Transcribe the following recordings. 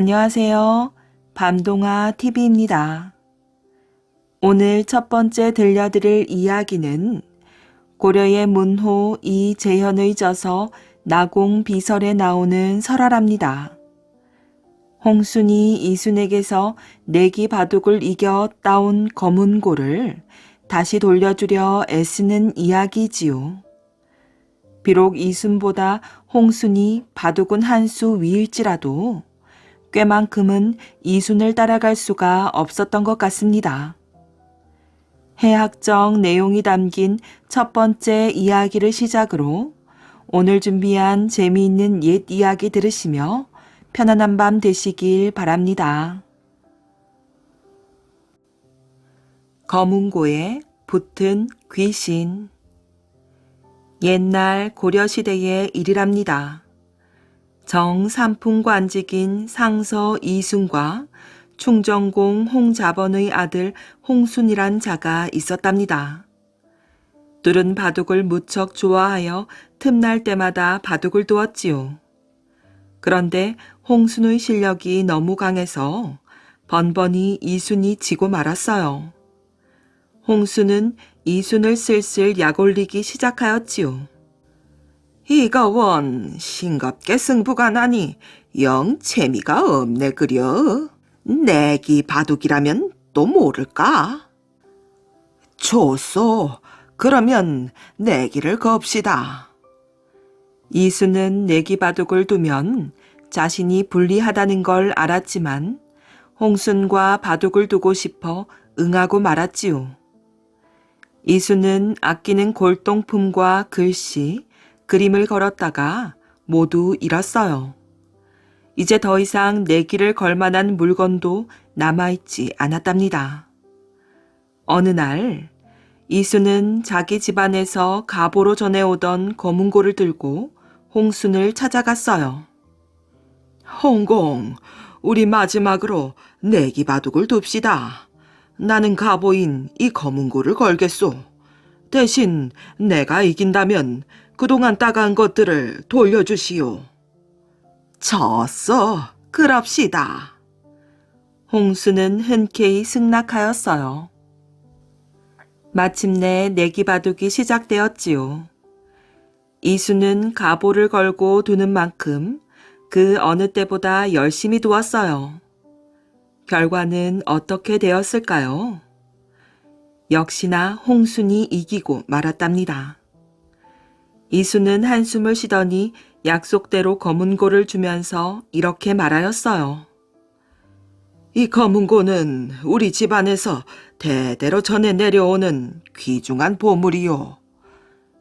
안녕하세요. 밤동아 TV입니다. 오늘 첫 번째 들려드릴 이야기는 고려의 문호 이재현의 저서 나공비설에 나오는 설화랍니다. 홍순이 이순에게서 내기 바둑을 이겨 따온 검은고를 다시 돌려주려 애쓰는 이야기지요. 비록 이순보다 홍순이 바둑은 한 수 위일지라도 꽤만큼은 이순을 따라갈 수가 없었던 것 같습니다. 해학적 내용이 담긴 첫 번째 이야기를 시작으로 오늘 준비한 재미있는 옛 이야기 들으시며 편안한 밤 되시길 바랍니다. 검은고에 붙은 귀신. 옛날 고려시대의 일이랍니다. 정삼풍관직인 상서 이순과 충정공 홍자번의 아들 홍순이란 자가 있었답니다. 둘은 바둑을 무척 좋아하여 틈날 때마다 바둑을 두었지요. 그런데 홍순의 실력이 너무 강해서 번번이 이순이 지고 말았어요. 홍순은 이순을 슬슬 약올리기 시작하였지요. 이거 원 싱겁게 승부가 나니 영 재미가 없네 그려. 내기 바둑이라면 또 모를까? 좋소. 그러면 내기를 겁시다. 이순은 내기 바둑을 두면 자신이 불리하다는 걸 알았지만 홍순과 바둑을 두고 싶어 응하고 말았지요. 이순은 아끼는 골동품과 글씨, 그림을 걸었다가 모두 잃었어요. 이제 더 이상 내기를 걸 만한 물건도 남아있지 않았답니다. 어느 날 이순은 자기 집안에서 가보로 전해오던 검은고를 들고 홍순을 찾아갔어요. 홍공, 우리 마지막으로 내기 바둑을 둡시다. 나는 가보인 이 검은고를 걸겠소. 대신 내가 이긴다면 그동안 따간 것들을 돌려주시오. 졌어. 그럽시다. 홍수는 흔쾌히 승낙하였어요. 마침내 내기 바둑이 시작되었지요. 이순은 가보를 걸고 두는 만큼 그 어느 때보다 열심히 두었어요. 결과는 어떻게 되었을까요? 역시나 홍순이 이기고 말았답니다. 이순은 한숨을 쉬더니 약속대로 검은고를 주면서 이렇게 말하였어요. 이 검은고는 우리 집안에서 대대로 전해 내려오는 귀중한 보물이요.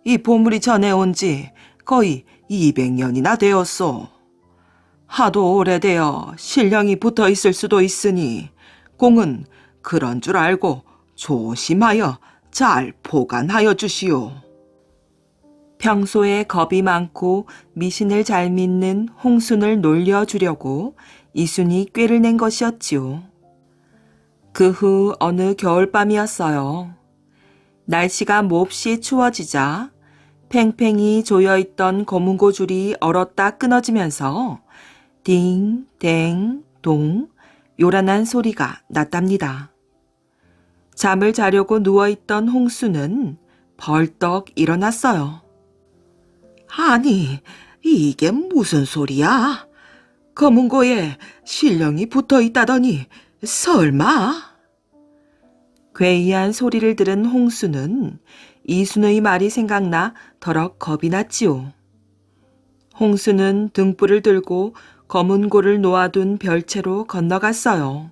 이 보물이 전해온 지 거의 200년이나 되었소. 하도 오래되어 신령이 붙어 있을 수도 있으니 공은 그런 줄 알고 조심하여 잘 보관하여 주시오. 평소에 겁이 많고 미신을 잘 믿는 홍순을 놀려주려고 이순이 꾀를 낸 것이었지요. 그 후 어느 겨울밤이었어요. 날씨가 몹시 추워지자 팽팽히 조여있던 검은고 줄이 얼었다 끊어지면서 딩, 댕, 동 요란한 소리가 났답니다. 잠을 자려고 누워있던 홍수는 벌떡 일어났어요. 아니, 이게 무슨 소리야? 검은고에 신령이 붙어 있다더니 설마? 괴이한 소리를 들은 홍수는 이순의 말이 생각나 더럭 겁이 났지요. 홍수는 등불을 들고 검은고를 놓아둔 별채로 건너갔어요.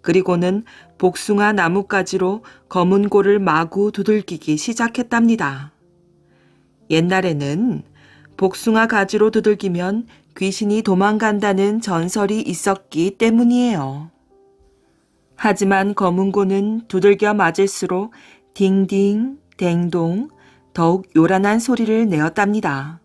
그리고는 복숭아 나뭇가지로 검은고를 마구 두들기기 시작했답니다. 옛날에는 복숭아 가지로 두들기면 귀신이 도망간다는 전설이 있었기 때문이에요. 하지만 검은고는 두들겨 맞을수록 딩딩, 댕동 더욱 요란한 소리를 내었답니다.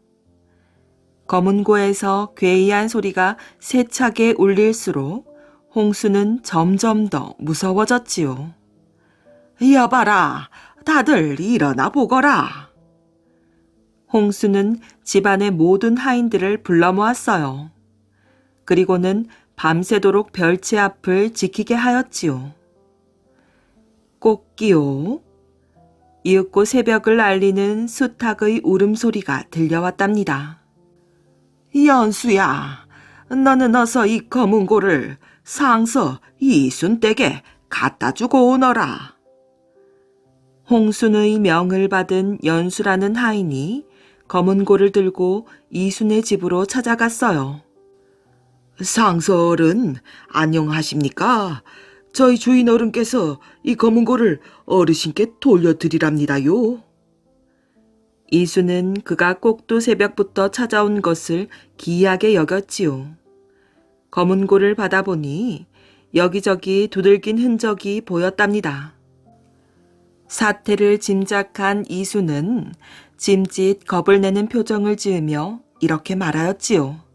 검은고에서 괴이한 소리가 세차게 울릴수록 홍수는 점점 더 무서워졌지요. 여봐라, 다들 일어나 보거라. 홍수는 집안의 모든 하인들을 불러 모았어요. 그리고는 밤새도록 별채 앞을 지키게 하였지요. 꽃기요. 이윽고 새벽을 알리는 수탉의 울음소리가 들려왔답니다. 연수야, 너는 어서 이 검은고를 상서 이순댁에 갖다 주고 오너라. 홍순의 명을 받은 연수라는 하인이 검은고를 들고 이순의 집으로 찾아갔어요. 상서어른, 안녕하십니까? 저희 주인 어른께서 이 검은고를 어르신께 돌려드리랍니다요. 이순은 그가 꼭두 새벽부터 찾아온 것을 기이하게 여겼지요. 검은고를 받아보니 여기저기 두들긴 흔적이 보였답니다. 사태를 짐작한 이순은 짐짓 겁을 내는 표정을 지으며 이렇게 말하였지요.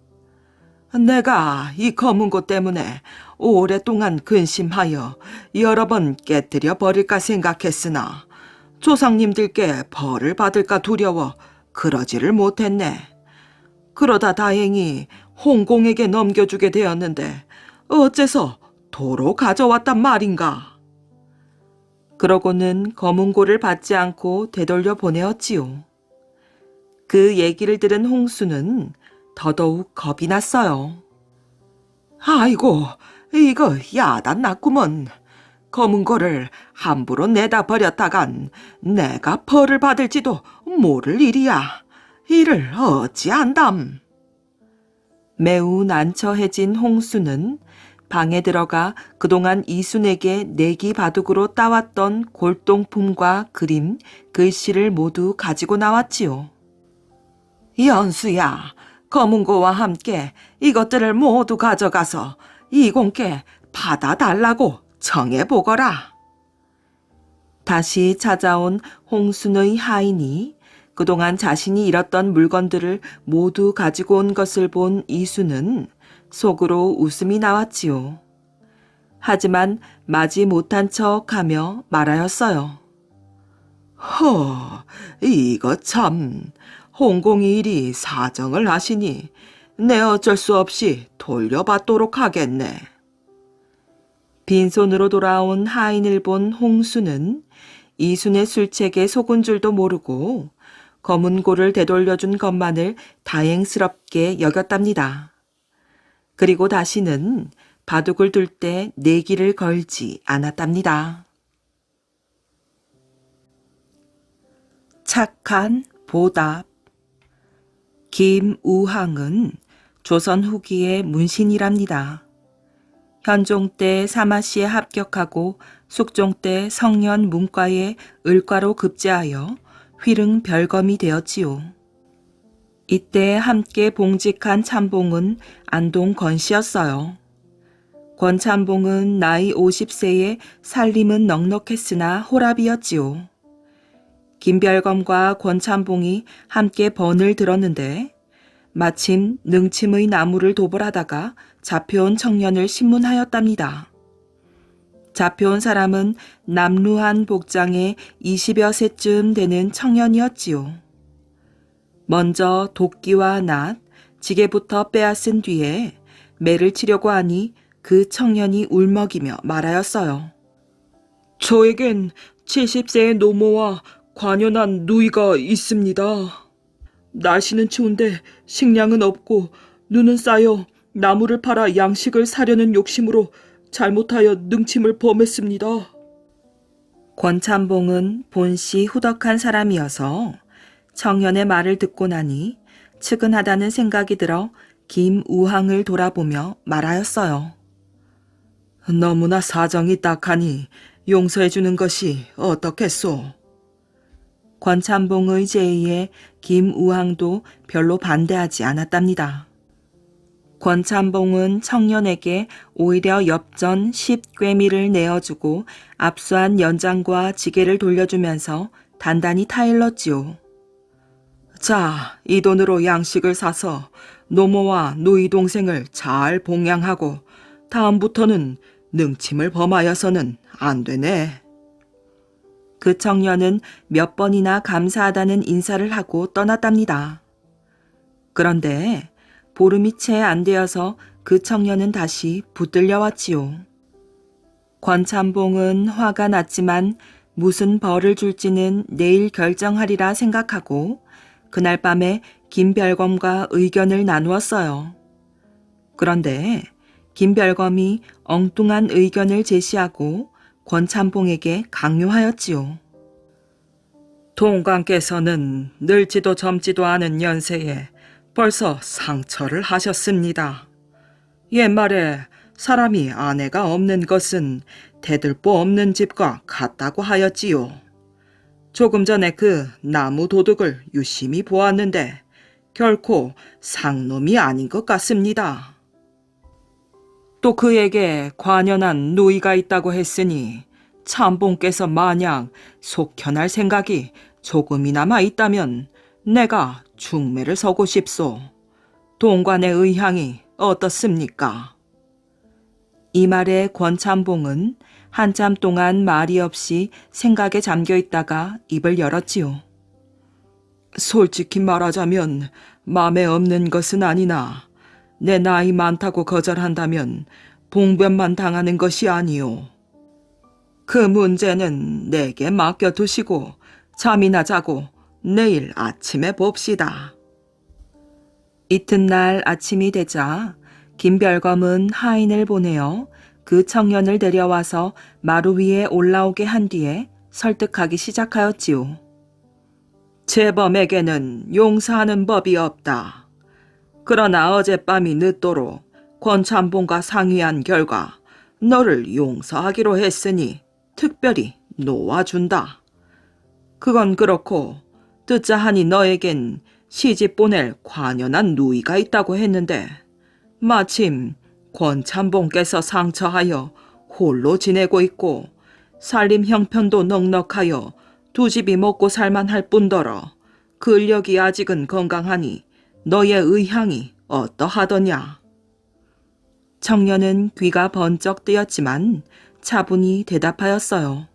내가 이 검은고 때문에 오랫동안 근심하여 여러 번 깨뜨려 버릴까 생각했으나 조상님들께 벌을 받을까 두려워 그러지를 못했네. 그러다 다행히 홍공에게 넘겨주게 되었는데 어째서 도로 가져왔단 말인가. 그러고는 검은고를 받지 않고 되돌려 보내었지요. 그 얘기를 들은 홍수는 더더욱 겁이 났어요. 아이고, 이거 야단 났구먼. 검은고를 함부로 내다 버렸다간 내가 벌을 받을지도 모를 일이야. 이를 어찌 안담. 매우 난처해진 홍수는 방에 들어가 그동안 이순에게 내기 바둑으로 따왔던 골동품과 그림, 글씨를 모두 가지고 나왔지요. 연수야, 검은고와 함께 이것들을 모두 가져가서 이공께 받아달라고 청해보거라. 다시 찾아온 홍순의 하인이 그동안 자신이 잃었던 물건들을 모두 가지고 온 것을 본 이순은 속으로 웃음이 나왔지요. 하지만 마지 못한 척하며 말하였어요. 이거 참, 홍공이 이리 사정을 하시니 내 어쩔 수 없이 돌려받도록 하겠네. 빈손으로 돌아온 하인을 본 홍수는 이순의 술책에 속은 줄도 모르고 검은고를 되돌려준 것만을 다행스럽게 여겼답니다. 그리고 다시는 바둑을 둘 때 내기를 걸지 않았답니다. 착한 보답. 김우항은 조선 후기의 문신이랍니다. 현종 때 사마시에 합격하고 숙종 때 성년 문과에 을과로 급제하여 휘릉 별검이 되었지요. 이때 함께 봉직한 참봉은 안동 권씨였어요. 권 참봉은 나이 50세에 살림은 넉넉했으나 호랍이었지요. 김별검과 권 참봉이 함께 번을 들었는데 마침 능침의 나무를 도벌하다가 잡혀온 청년을 신문하였답니다. 잡혀온 사람은 남루한 복장에 20여 세쯤 되는 청년이었지요. 먼저 도끼와 낫, 지게부터 빼앗은 뒤에 매를 치려고 하니 그 청년이 울먹이며 말하였어요. 저에겐 70세의 노모와 관연한 누이가 있습니다. 날씨는 추운데 식량은 없고 눈은 쌓여 나무를 팔아 양식을 사려는 욕심으로 잘못하여 능침을 범했습니다. 권참봉은 본시 후덕한 사람이어서 청년의 말을 듣고 나니 측은하다는 생각이 들어 김우항을 돌아보며 말하였어요. 너무나 사정이 딱하니 용서해 주는 것이 어떻겠소? 권참봉의 제의에 김우항도 별로 반대하지 않았답니다. 권참봉은 청년에게 오히려 엽전 10꿰미를 내어주고 압수한 연장과 지게를 돌려주면서 단단히 타일렀지요. 자, 이 돈으로 양식을 사서 노모와 누이 동생을 잘 봉양하고 다음부터는 능침을 범하여서는 안 되네. 그 청년은 몇 번이나 감사하다는 인사를 하고 떠났답니다. 그런데 보름이 채 안 되어서 그 청년은 다시 붙들려왔지요. 권찬봉은 화가 났지만 무슨 벌을 줄지는 내일 결정하리라 생각하고 그날 밤에 김별검과 의견을 나누었어요. 그런데 김별검이 엉뚱한 의견을 제시하고 권찬봉에게 강요하였지요. 동관께서는 늙지도 젊지도 않은 연세에 벌써 상처를 하셨습니다. 옛말에 사람이 아내가 없는 것은 대들보 없는 집과 같다고 하였지요. 조금 전에 그 나무 도둑을 유심히 보았는데 결코 상놈이 아닌 것 같습니다. 또 그에게 관연한 누이가 있다고 했으니 참봉께서 마냥 속현할 생각이 조금이나마 있다면 내가 중매를 서고 싶소. 동관의 의향이 어떻습니까? 이 말에 권찬봉은 한참 동안 말이 없이 생각에 잠겨 있다가 입을 열었지요. 솔직히 말하자면 맘에 없는 것은 아니나 내 나이 많다고 거절한다면 봉변만 당하는 것이 아니오. 그 문제는 내게 맡겨두시고 잠이나 자고 내일 아침에 봅시다. 이튿날 아침이 되자 김별검은 하인을 보내어 그 청년을 데려와서 마루 위에 올라오게 한 뒤에 설득하기 시작하였지요. 재범에게는 용서하는 법이 없다. 그러나 어젯밤이 늦도록 권찬봉과 상의한 결과 너를 용서하기로 했으니 특별히 놓아준다. 그건 그렇고 듣자 하니 너에겐 시집 보낼 관연한 누이가 있다고 했는데 마침 권찬봉께서 상처하여 홀로 지내고 있고 살림 형편도 넉넉하여 두 집이 먹고 살만할 뿐더러 근력이 아직은 건강하니 너의 의향이 어떠하더냐. 청년은 귀가 번쩍 뜨였지만 차분히 대답하였어요.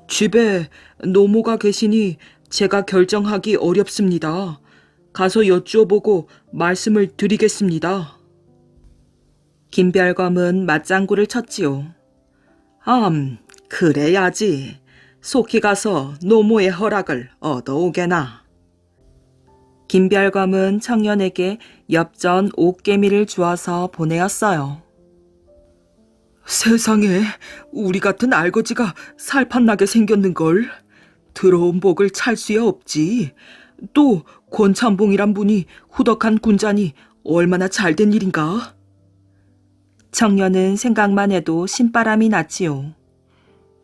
집에 노모가 계시니 제가 결정하기 어렵습니다. 가서 여쭈어보고 말씀을 드리겠습니다. 김별검은 맞장구를 쳤지요. 그래야지. 속히 가서 노모의 허락을 얻어오게나. 김별검은 청년에게 엽전 5개미를 주어서 보내었어요. 세상에 우리 같은 알거지가 살판나게 생겼는걸. 들어온 복을 찰 수야 없지. 또 권찬봉이란 분이 후덕한 군자니 얼마나 잘된 일인가. 청년은 생각만 해도 신바람이 났지요.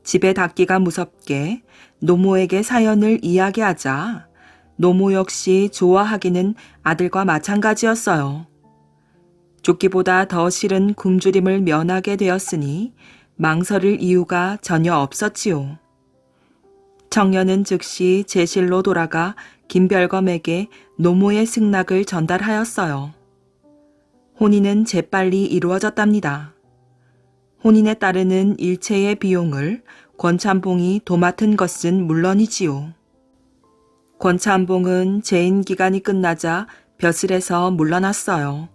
집에 닿기가 무섭게 노모에게 사연을 이야기하자 노모 역시 좋아하기는 아들과 마찬가지였어요. 죽기보다 더 싫은 굶주림을 면하게 되었으니 망설일 이유가 전혀 없었지요. 청년은 즉시 제실로 돌아가 김별검에게 노모의 승낙을 전달하였어요. 혼인은 재빨리 이루어졌답니다. 혼인에 따르는 일체의 비용을 권찬봉이 도맡은 것은 물론이지요. 권찬봉은 재인 기간이 끝나자 벼슬에서 물러났어요.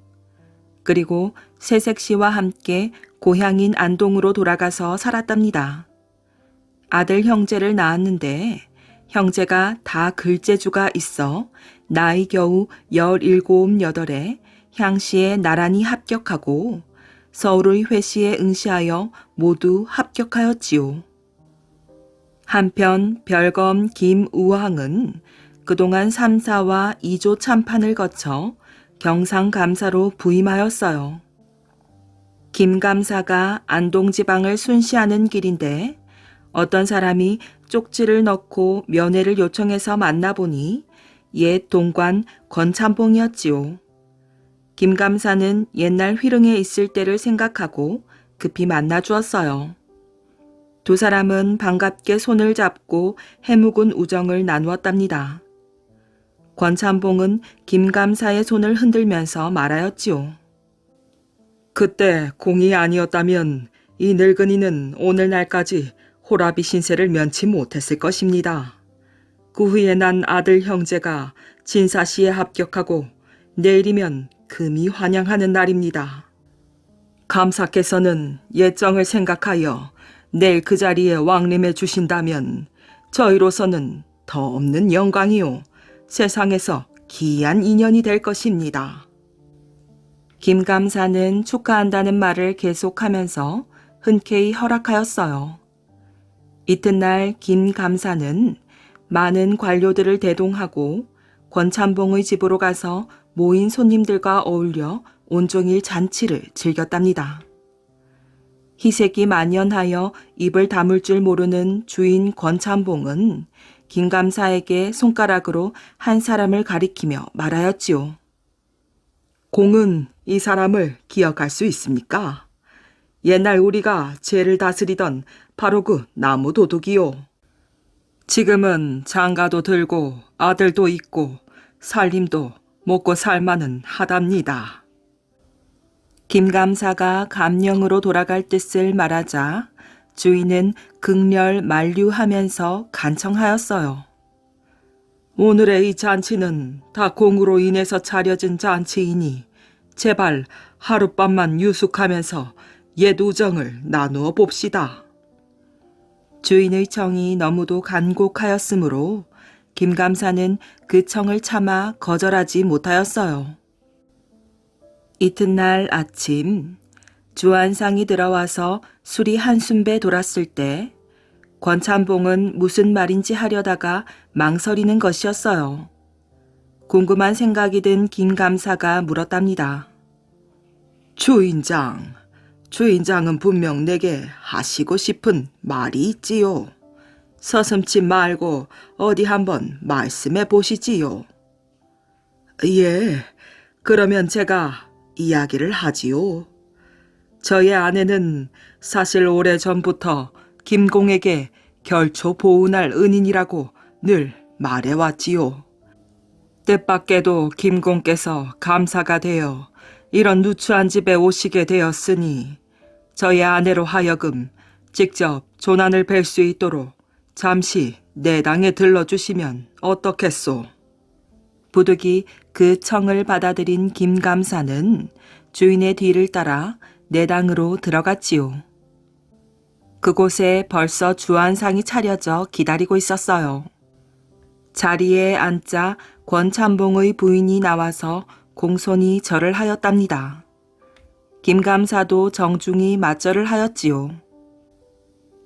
그리고 새색 씨와 함께 고향인 안동으로 돌아가서 살았답니다. 아들 형제를 낳았는데 형제가 다 글재주가 있어 나이 겨우 17, 8에 향시에 나란히 합격하고 서울의 회시에 응시하여 모두 합격하였지요. 한편 별검 김우항은 그동안 3사와 2조 참판을 거쳐 경상감사로 부임하였어요. 김 감사가 안동지방을 순시하는 길인데 어떤 사람이 쪽지를 넣고 면회를 요청해서 만나보니 옛 동관 권찬봉이었지요. 김 감사는 옛날 휘릉에 있을 때를 생각하고 급히 만나주었어요. 두 사람은 반갑게 손을 잡고 해묵은 우정을 나누었답니다. 권찬봉은 김 감사의 손을 흔들면서 말하였지요. 그때 공이 아니었다면 이 늙은이는 오늘날까지 호라비 신세를 면치 못했을 것입니다. 그 후에 난 아들 형제가 진사시에 합격하고 내일이면 금이 환영하는 날입니다. 감사께서는 예정을 생각하여 내일 그 자리에 왕림해 주신다면 저희로서는 더 없는 영광이요 세상에서 기이한 인연이 될 것입니다. 김 감사는 축하한다는 말을 계속하면서 흔쾌히 허락하였어요. 이튿날 김 감사는 많은 관료들을 대동하고 권찬봉의 집으로 가서 모인 손님들과 어울려 온종일 잔치를 즐겼답니다. 희색이 만연하여 입을 다물 줄 모르는 주인 권찬봉은 김 감사에게 손가락으로 한 사람을 가리키며 말하였지요. 공은 이 사람을 기억할 수 있습니까? 옛날 우리가 죄를 다스리던 바로 그 나무 도둑이요. 지금은 장가도 들고 아들도 있고 살림도 먹고 살만은 하답니다. 김감사가 감령으로 돌아갈 뜻을 말하자 주인은 극렬 만류하면서 간청하였어요. 오늘의 이 잔치는 다 공으로 인해서 차려진 잔치이니 제발 하룻밤만 유숙하면서 옛 우정을 나누어 봅시다. 주인의 청이 너무도 간곡하였으므로 김감사는 그 청을 참아 거절하지 못하였어요. 이튿날 아침 주안상이 들어와서 술이 한숨배 돌았을 때 권찬봉은 무슨 말인지 하려다가 망설이는 것이었어요. 궁금한 생각이 든 김감사가 물었답니다. 주인장은 분명 내게 하시고 싶은 말이 있지요. 서슴지 말고 어디 한번 말씀해 보시지요. 예, 그러면 제가 이야기를 하지요. 저의 아내는 사실 오래전부터 김공에게 결초 보훈할 은인이라고 늘 말해왔지요. 뜻밖에도 김공께서 감사가 되어 이런 누추한 집에 오시게 되었으니 저의 아내로 하여금 직접 조난을 뵐 수 있도록 잠시 내당에 들러주시면 어떻겠소? 부득이 그 청을 받아들인 김감사는 주인의 뒤를 따라 내당으로 들어갔지요. 그곳에 벌써 주안상이 차려져 기다리고 있었어요. 자리에 앉자 권찬봉의 부인이 나와서 공손히 절을 하였답니다. 김감사도 정중히 맞절을 하였지요.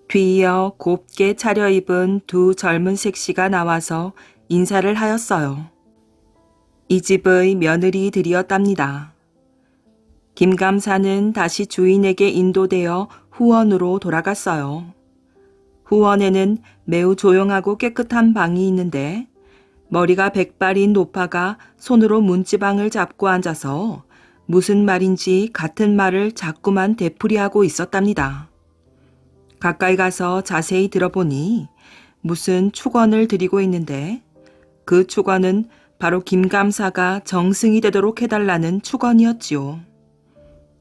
뒤이어 곱게 차려입은 두 젊은 색시가 나와서 인사를 하였어요. 이 집의 며느리들이었답니다. 김감사는 다시 주인에게 인도되어 후원으로 돌아갔어요. 후원에는 매우 조용하고 깨끗한 방이 있는데 머리가 백발인 노파가 손으로 문지방을 잡고 앉아서 무슨 말인지 같은 말을 자꾸만 되풀이하고 있었답니다. 가까이 가서 자세히 들어보니 무슨 축원을 드리고 있는데 그 축원은 바로 김감사가 정승이 되도록 해달라는 축원이었지요.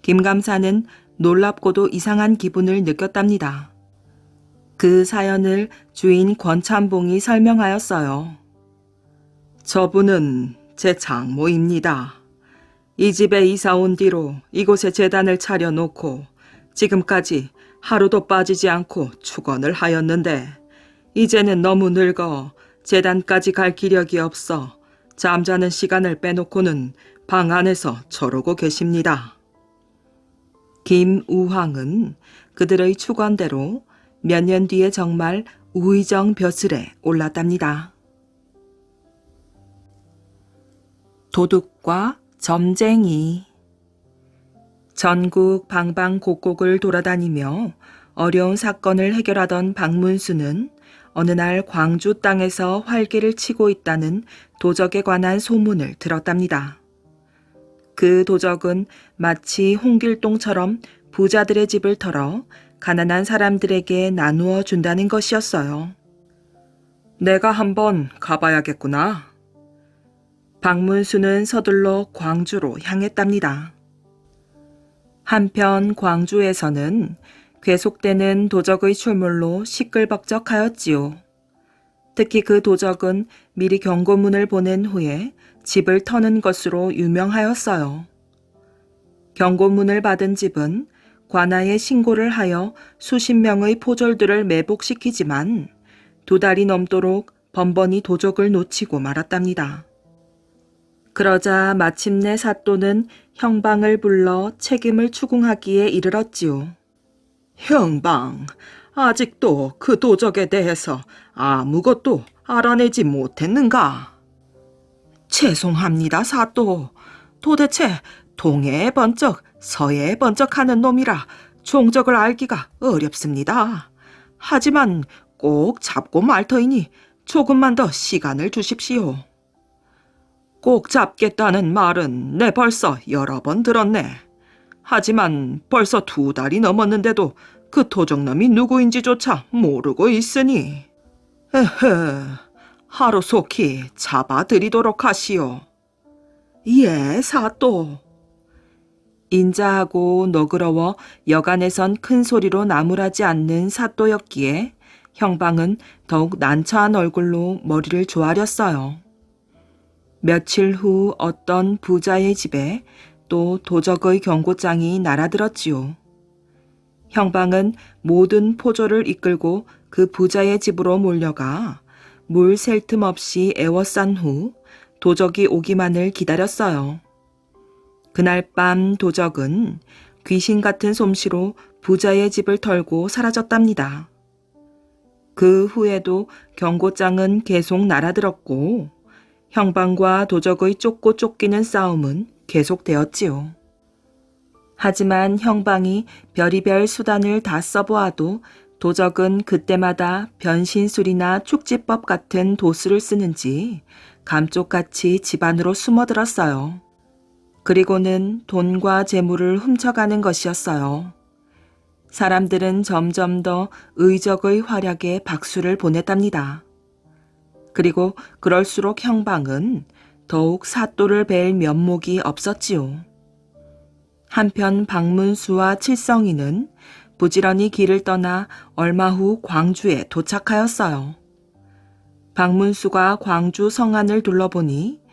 김감사는 놀랍고도 이상한 기분을 느꼈답니다. 그 사연을 주인 권찬봉이 설명하였어요. 저분은 제 장모입니다. 이 집에 이사 온 뒤로 이곳에 제단을 차려놓고 지금까지 하루도 빠지지 않고 축원을 하였는데 이제는 너무 늙어 제단까지 갈 기력이 없어 잠자는 시간을 빼놓고는 방 안에서 저러고 계십니다. 김우황은 그들의 축원대로 몇 년 뒤에 정말 우의정 벼슬에 올랐답니다. 도둑과 점쟁이. 전국 방방곡곡을 돌아다니며 어려운 사건을 해결하던 박문수는 어느 날 광주 땅에서 활개를 치고 있다는 도적에 관한 소문을 들었답니다. 그 도적은 마치 홍길동처럼 부자들의 집을 털어 가난한 사람들에게 나누어 준다는 것이었어요. 내가 한번 가봐야겠구나. 박문수는 서둘러 광주로 향했답니다. 한편 광주에서는 계속되는 도적의 출몰로 시끌벅적하였지요. 특히 그 도적은 미리 경고문을 보낸 후에 집을 터는 것으로 유명하였어요. 경고문을 받은 집은 관아에 신고를 하여 수십 명의 포졸들을 매복시키지만 2달이 넘도록 번번이 도적을 놓치고 말았답니다. 그러자 마침내 사또는 형방을 불러 책임을 추궁하기에 이르렀지요. 형방, 아직도 그 도적에 대해서 아무것도 알아내지 못했는가? 죄송합니다, 사또. 도대체 동해에 번쩍 서해에 번쩍 하는 놈이라 종적을 알기가 어렵습니다. 하지만 꼭 잡고 말 터이니 조금만 더 시간을 주십시오. 꼭 잡겠다는 말은 내 벌써 여러 번 들었네. 하지만 벌써 2달이 넘었는데도 그 도적놈이 누구인지조차 모르고 있으니 하루속히 잡아드리도록 하시오. 예, 사또. 인자하고 너그러워 여간에선 큰 소리로 나무라지 않는 사또였기에 형방은 더욱 난처한 얼굴로 머리를 조아렸어요. 며칠 후 어떤 부자의 집에 또 도적의 경고장이 날아들었지요. 형방은 모든 포졸을 이끌고 그 부자의 집으로 몰려가 물 셀 틈 없이 애워싼 후 도적이 오기만을 기다렸어요. 그날 밤 도적은 귀신 같은 솜씨로 부자의 집을 털고 사라졌답니다. 그 후에도 경고장은 계속 날아들었고 형방과 도적의 쫓고 쫓기는 싸움은 계속되었지요. 하지만 형방이 별의별 수단을 다 써보아도 도적은 그때마다 변신술이나 축지법 같은 도수를 쓰는지 감쪽같이 집 안으로 숨어들었어요. 그리고는 돈과 재물을 훔쳐가는 것이었어요. 사람들은 점점 더 의적의 활약에 박수를 보냈답니다. 그리고 그럴수록 형방은 더욱 사또를 뵐 면목이 없었지요. 한편 박문수와 칠성이는 부지런히 길을 떠나 얼마 후 광주에 도착하였어요. 박문수가 광주 성안을 둘러보니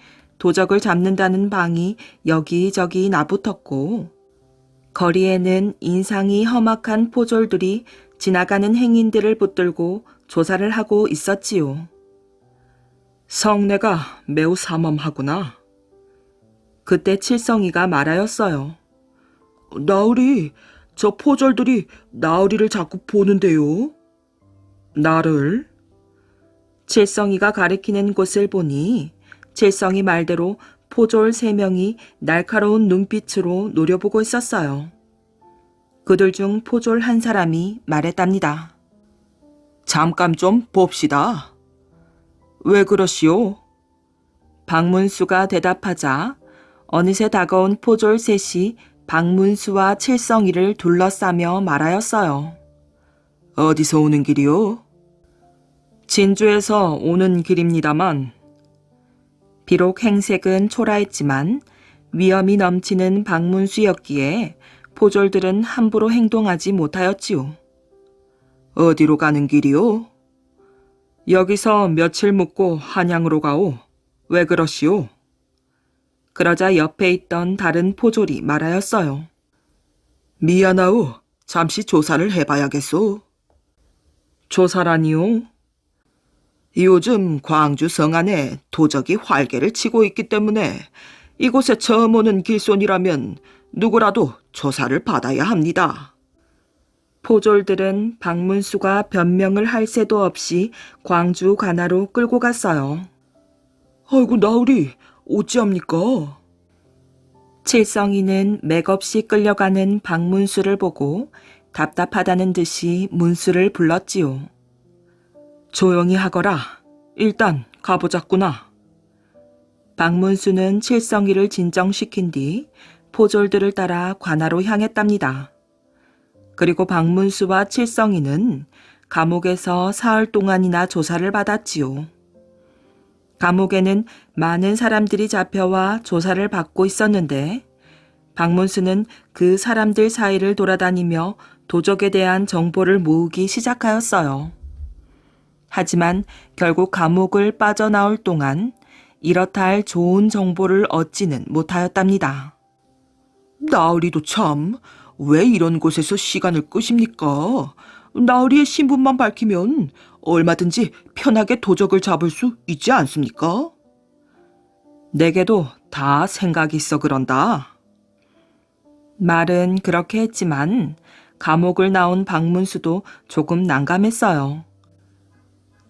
도적을 잡는다는 방이 여기저기 나붙었고 거리에는 인상이 험악한 포졸들이 지나가는 행인들을 붙들고 조사를 하고 있었지요. 성내가 매우 삼엄하구나. 그때 칠성이가 말하였어요. 나으리, 저 포졸들이 나으리를 자꾸 보는데요. 나를? 칠성이가 가리키는 곳을 보니 칠성이 말대로 포졸 3명이 날카로운 눈빛으로 노려보고 있었어요. 그들 중 포졸 한 사람이 말했답니다. 잠깐 좀 봅시다. 왜 그러시오? 박문수가 대답하자 어느새 다가온 포졸 3이 박문수와 칠성이를 둘러싸며 말하였어요. 어디서 오는 길이오? 진주에서 오는 길입니다만. 비록 행색은 초라했지만 위험이 넘치는 박문수였기에 포졸들은 함부로 행동하지 못하였지요. 어디로 가는 길이오? 여기서 며칠 묵고 한양으로 가오. 왜 그러시오? 그러자 옆에 있던 다른 포졸이 말하였어요. 미안하오. 잠시 조사를 해봐야겠소. 조사라니요? 요즘 광주 성안에 도적이 활개를 치고 있기 때문에 이곳에 처음 오는 길손이라면 누구라도 조사를 받아야 합니다. 포졸들은 박문수가 변명을 할 새도 없이 광주 관아로 끌고 갔어요. 아이고 나으리, 어찌합니까? 칠성이는 맥없이 끌려가는 박문수를 보고 답답하다는 듯이 문수를 불렀지요. 조용히 하거라. 일단 가보자꾸나. 박문수는 칠성이를 진정시킨 뒤 포졸들을 따라 관아로 향했답니다. 그리고 박문수와 칠성이는 감옥에서 사흘 동안이나 조사를 받았지요. 감옥에는 많은 사람들이 잡혀와 조사를 받고 있었는데 박문수는 그 사람들 사이를 돌아다니며 도적에 대한 정보를 모으기 시작하였어요. 하지만 결국 감옥을 빠져나올 동안 이렇다 할 좋은 정보를 얻지는 못하였답니다. 나으리도 참, 왜 이런 곳에서 시간을 끄십니까? 나으리의 신분만 밝히면 얼마든지 편하게 도적을 잡을 수 있지 않습니까? 내게도 다 생각이 있어 그런다. 말은 그렇게 했지만 감옥을 나온 박문수도 조금 난감했어요.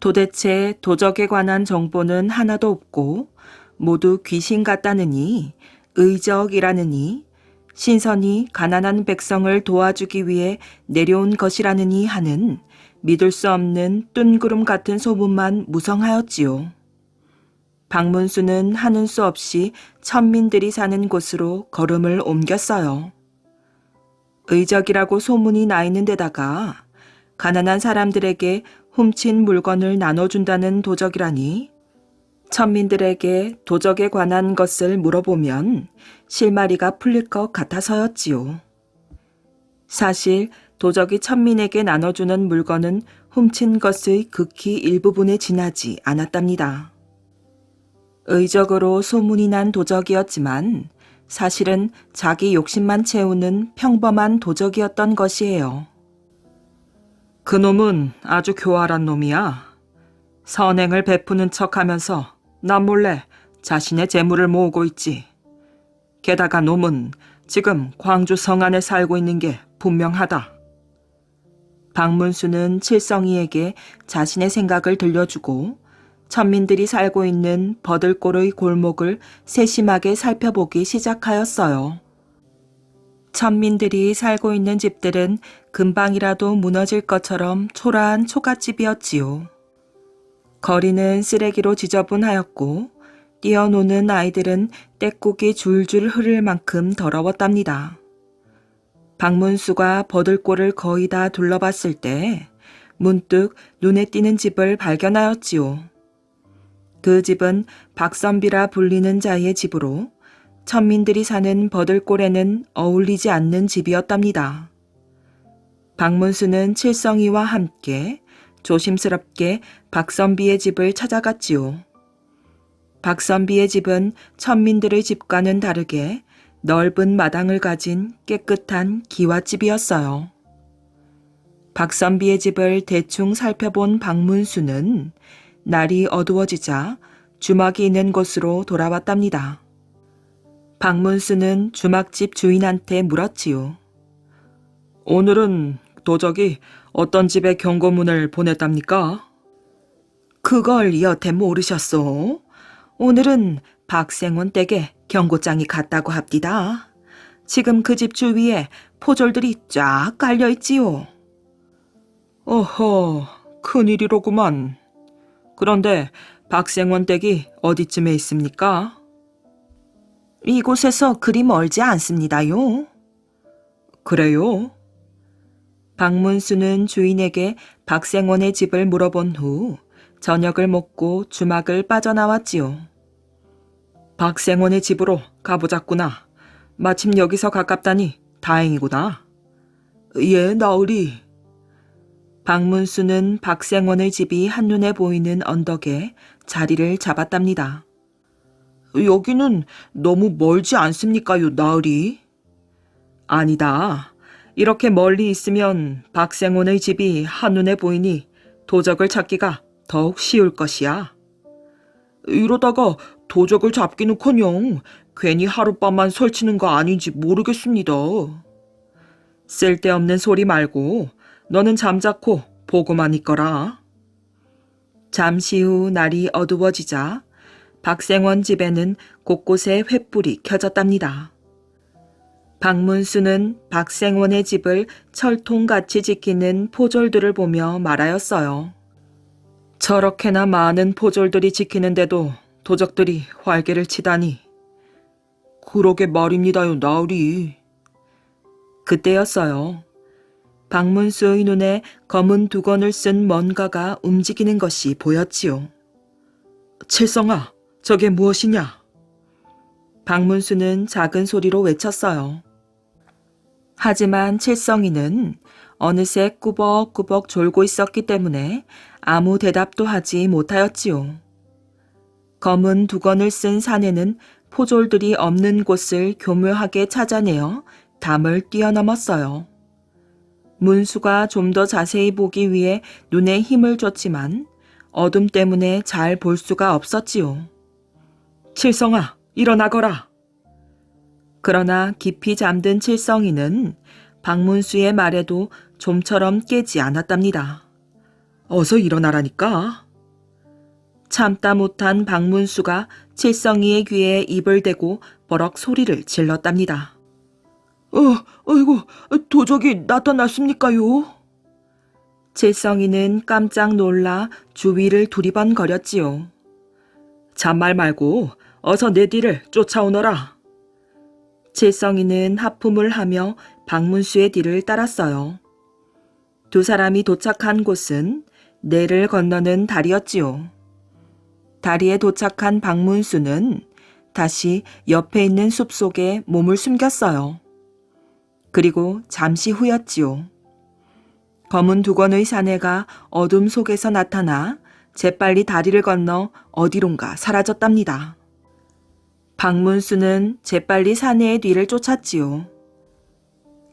도대체 도적에 관한 정보는 하나도 없고 모두 귀신 같다느니 의적이라느니 신선이 가난한 백성을 도와주기 위해 내려온 것이라느니 하는 믿을 수 없는 뜬구름 같은 소문만 무성하였지요. 박문수는 하는 수 없이 천민들이 사는 곳으로 걸음을 옮겼어요. 의적이라고 소문이 나 있는 데다가 가난한 사람들에게 훔친 물건을 나눠준다는 도적이라니 천민들에게 도적에 관한 것을 물어보면 실마리가 풀릴 것 같아서였지요. 사실 도적이 천민에게 나눠주는 물건은 훔친 것의 극히 일부분에 지나지 않았답니다. 의적으로 소문이 난 도적이었지만 사실은 자기 욕심만 채우는 평범한 도적이었던 것이에요. 그놈은 아주 교활한 놈이야. 선행을 베푸는 척하면서 남몰래 자신의 재물을 모으고 있지. 게다가 놈은 지금 광주 성안에 살고 있는 게 분명하다. 박문수는 칠성이에게 자신의 생각을 들려주고 천민들이 살고 있는 버들골의 골목을 세심하게 살펴보기 시작하였어요. 천민들이 살고 있는 집들은 금방이라도 무너질 것처럼 초라한 초가집이었지요. 거리는 쓰레기로 지저분하였고 뛰어노는 아이들은 떼국이 줄줄 흐를 만큼 더러웠답니다. 박문수가 버들골을 거의 다 둘러봤을 때 문득 눈에 띄는 집을 발견하였지요. 그 집은 박선비라 불리는 자의 집으로 천민들이 사는 버들골에는 어울리지 않는 집이었답니다. 박문수는 칠성이와 함께 조심스럽게 박선비의 집을 찾아갔지요. 박선비의 집은 천민들의 집과는 다르게 넓은 마당을 가진 깨끗한 기와집이었어요. 박선비의 집을 대충 살펴본 박문수는 날이 어두워지자 주막이 있는 곳으로 돌아왔답니다. 박문수는 주막집 주인한테 물었지요. 오늘은 도적이 어떤 집에 경고문을 보냈답니까? 그걸 여태 모르셨소? 오늘은 박생원 댁에 경고장이 갔다고 합디다. 지금 그 집 주위에 포졸들이 쫙 깔려있지요. 어허, 큰일이로구만. 그런데 박생원 댁이 어디쯤에 있습니까? 이곳에서 그리 멀지 않습니다요. 그래요? 박문수는 주인에게 박생원의 집을 물어본 후 저녁을 먹고 주막을 빠져나왔지요. 박생원의 집으로 가보자꾸나. 마침 여기서 가깝다니 다행이구나. 예, 나으리. 박문수는 박생원의 집이 한눈에 보이는 언덕에 자리를 잡았답니다. 여기는 너무 멀지 않습니까요, 나으리? 아니다. 이렇게 멀리 있으면 박생원의 집이 한눈에 보이니 도적을 찾기가 더욱 쉬울 것이야. 이러다가 도적을 잡기는커녕 괜히 하룻밤만 설치는 거 아닌지 모르겠습니다. 쓸데없는 소리 말고 너는 잠자코 보고만 있거라. 잠시 후 날이 어두워지자 박생원 집에는 곳곳에 횃불이 켜졌답니다. 박문수는 박생원의 집을 철통같이 지키는 포졸들을 보며 말하였어요. 저렇게나 많은 포졸들이 지키는데도 도적들이 활개를 치다니. 그러게 말입니다요, 나으리. 그때였어요. 박문수의 눈에 검은 두건을 쓴 뭔가가 움직이는 것이 보였지요. 칠성아, 저게 무엇이냐? 박문수는 작은 소리로 외쳤어요. 하지만 칠성이는 어느새 꾸벅꾸벅 졸고 있었기 때문에 아무 대답도 하지 못하였지요. 검은 두건을 쓴 사내는 포졸들이 없는 곳을 교묘하게 찾아내어 담을 뛰어넘었어요. 문수가 좀 더 자세히 보기 위해 눈에 힘을 줬지만 어둠 때문에 잘 볼 수가 없었지요. 칠성아, 일어나거라. 그러나 깊이 잠든 칠성이는 박문수의 말에도 좀처럼 깨지 않았답니다. 어서 일어나라니까. 참다 못한 박문수가 칠성이의 귀에 입을 대고 버럭 소리를 질렀답니다. 아이고, 도적이 나타났습니까요? 칠성이는 깜짝 놀라 주위를 두리번거렸지요. 잔말 말고 어서 내 뒤를 쫓아오너라. 칠성이는 하품을 하며 박문수의 뒤를 따랐어요. 두 사람이 도착한 곳은 내를 건너는 다리였지요. 다리에 도착한 박문수는 다시 옆에 있는 숲속에 몸을 숨겼어요. 그리고 잠시 후였지요. 검은 두건의 사내가 어둠 속에서 나타나 재빨리 다리를 건너 어디론가 사라졌답니다. 박문수는 재빨리 사내의 뒤를 쫓았지요.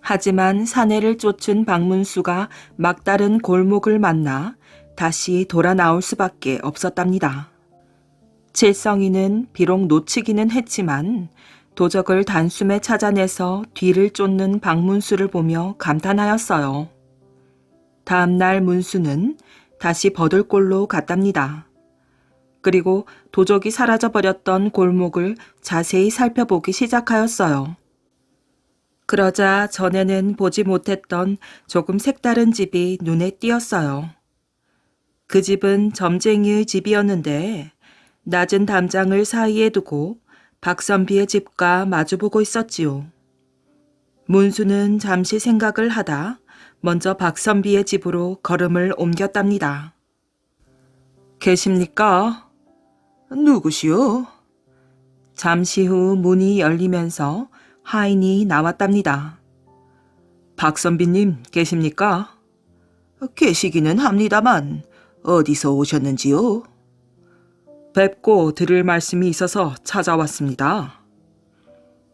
하지만 사내를 쫓은 박문수가 막다른 골목을 만나 다시 돌아 나올 수밖에 없었답니다. 칠성이는 비록 놓치기는 했지만 도적을 단숨에 찾아내서 뒤를 쫓는 박문수를 보며 감탄하였어요. 다음 날 문수는 다시 버들골로 갔답니다. 그리고 도적이 사라져버렸던 골목을 자세히 살펴보기 시작하였어요. 그러자 전에는 보지 못했던 조금 색다른 집이 눈에 띄었어요. 그 집은 점쟁이의 집이었는데 낮은 담장을 사이에 두고 박선비의 집과 마주보고 있었지요. 문수는 잠시 생각을 하다 먼저 박선비의 집으로 걸음을 옮겼답니다. 계십니까? 누구시오? 잠시 후 문이 열리면서 하인이 나왔답니다. 박선비님 계십니까? 계시기는 합니다만 어디서 오셨는지요? 뵙고 드릴 말씀이 있어서 찾아왔습니다.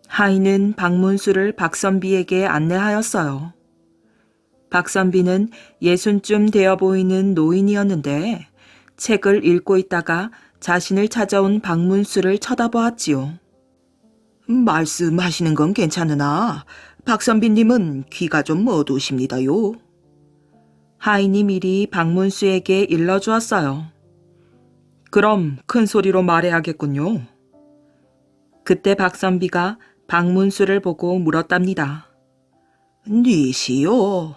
하인은 박문수를 박선비에게 안내하였어요. 박선비는 60쯤 되어 보이는 노인이었는데 책을 읽고 있다가 자신을 찾아온 박문수를 쳐다보았지요. 말씀하시는 건 괜찮으나 박선비님은 귀가 좀 어두우십니다요. 하인이 미리 박문수에게 일러주었어요. 그럼 큰 소리로 말해야겠군요. 그때 박선비가 박문수를 보고 물었답니다. 니시요?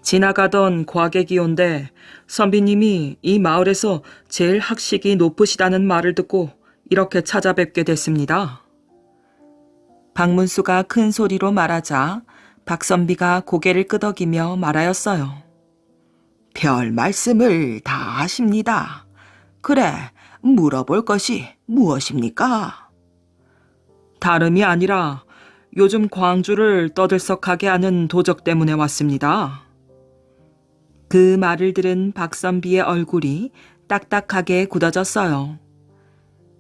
지나가던 과객이온데 선비님이 이 마을에서 제일 학식이 높으시다는 말을 듣고 이렇게 찾아뵙게 됐습니다. 박문수가 큰 소리로 말하자 박선비가 고개를 끄덕이며 말하였어요. 별 말씀을 다 하십니다. 그래, 물어볼 것이 무엇입니까? 다름이 아니라 요즘 광주를 떠들썩하게 하는 도적 때문에 왔습니다. 그 말을 들은 박선비의 얼굴이 딱딱하게 굳어졌어요.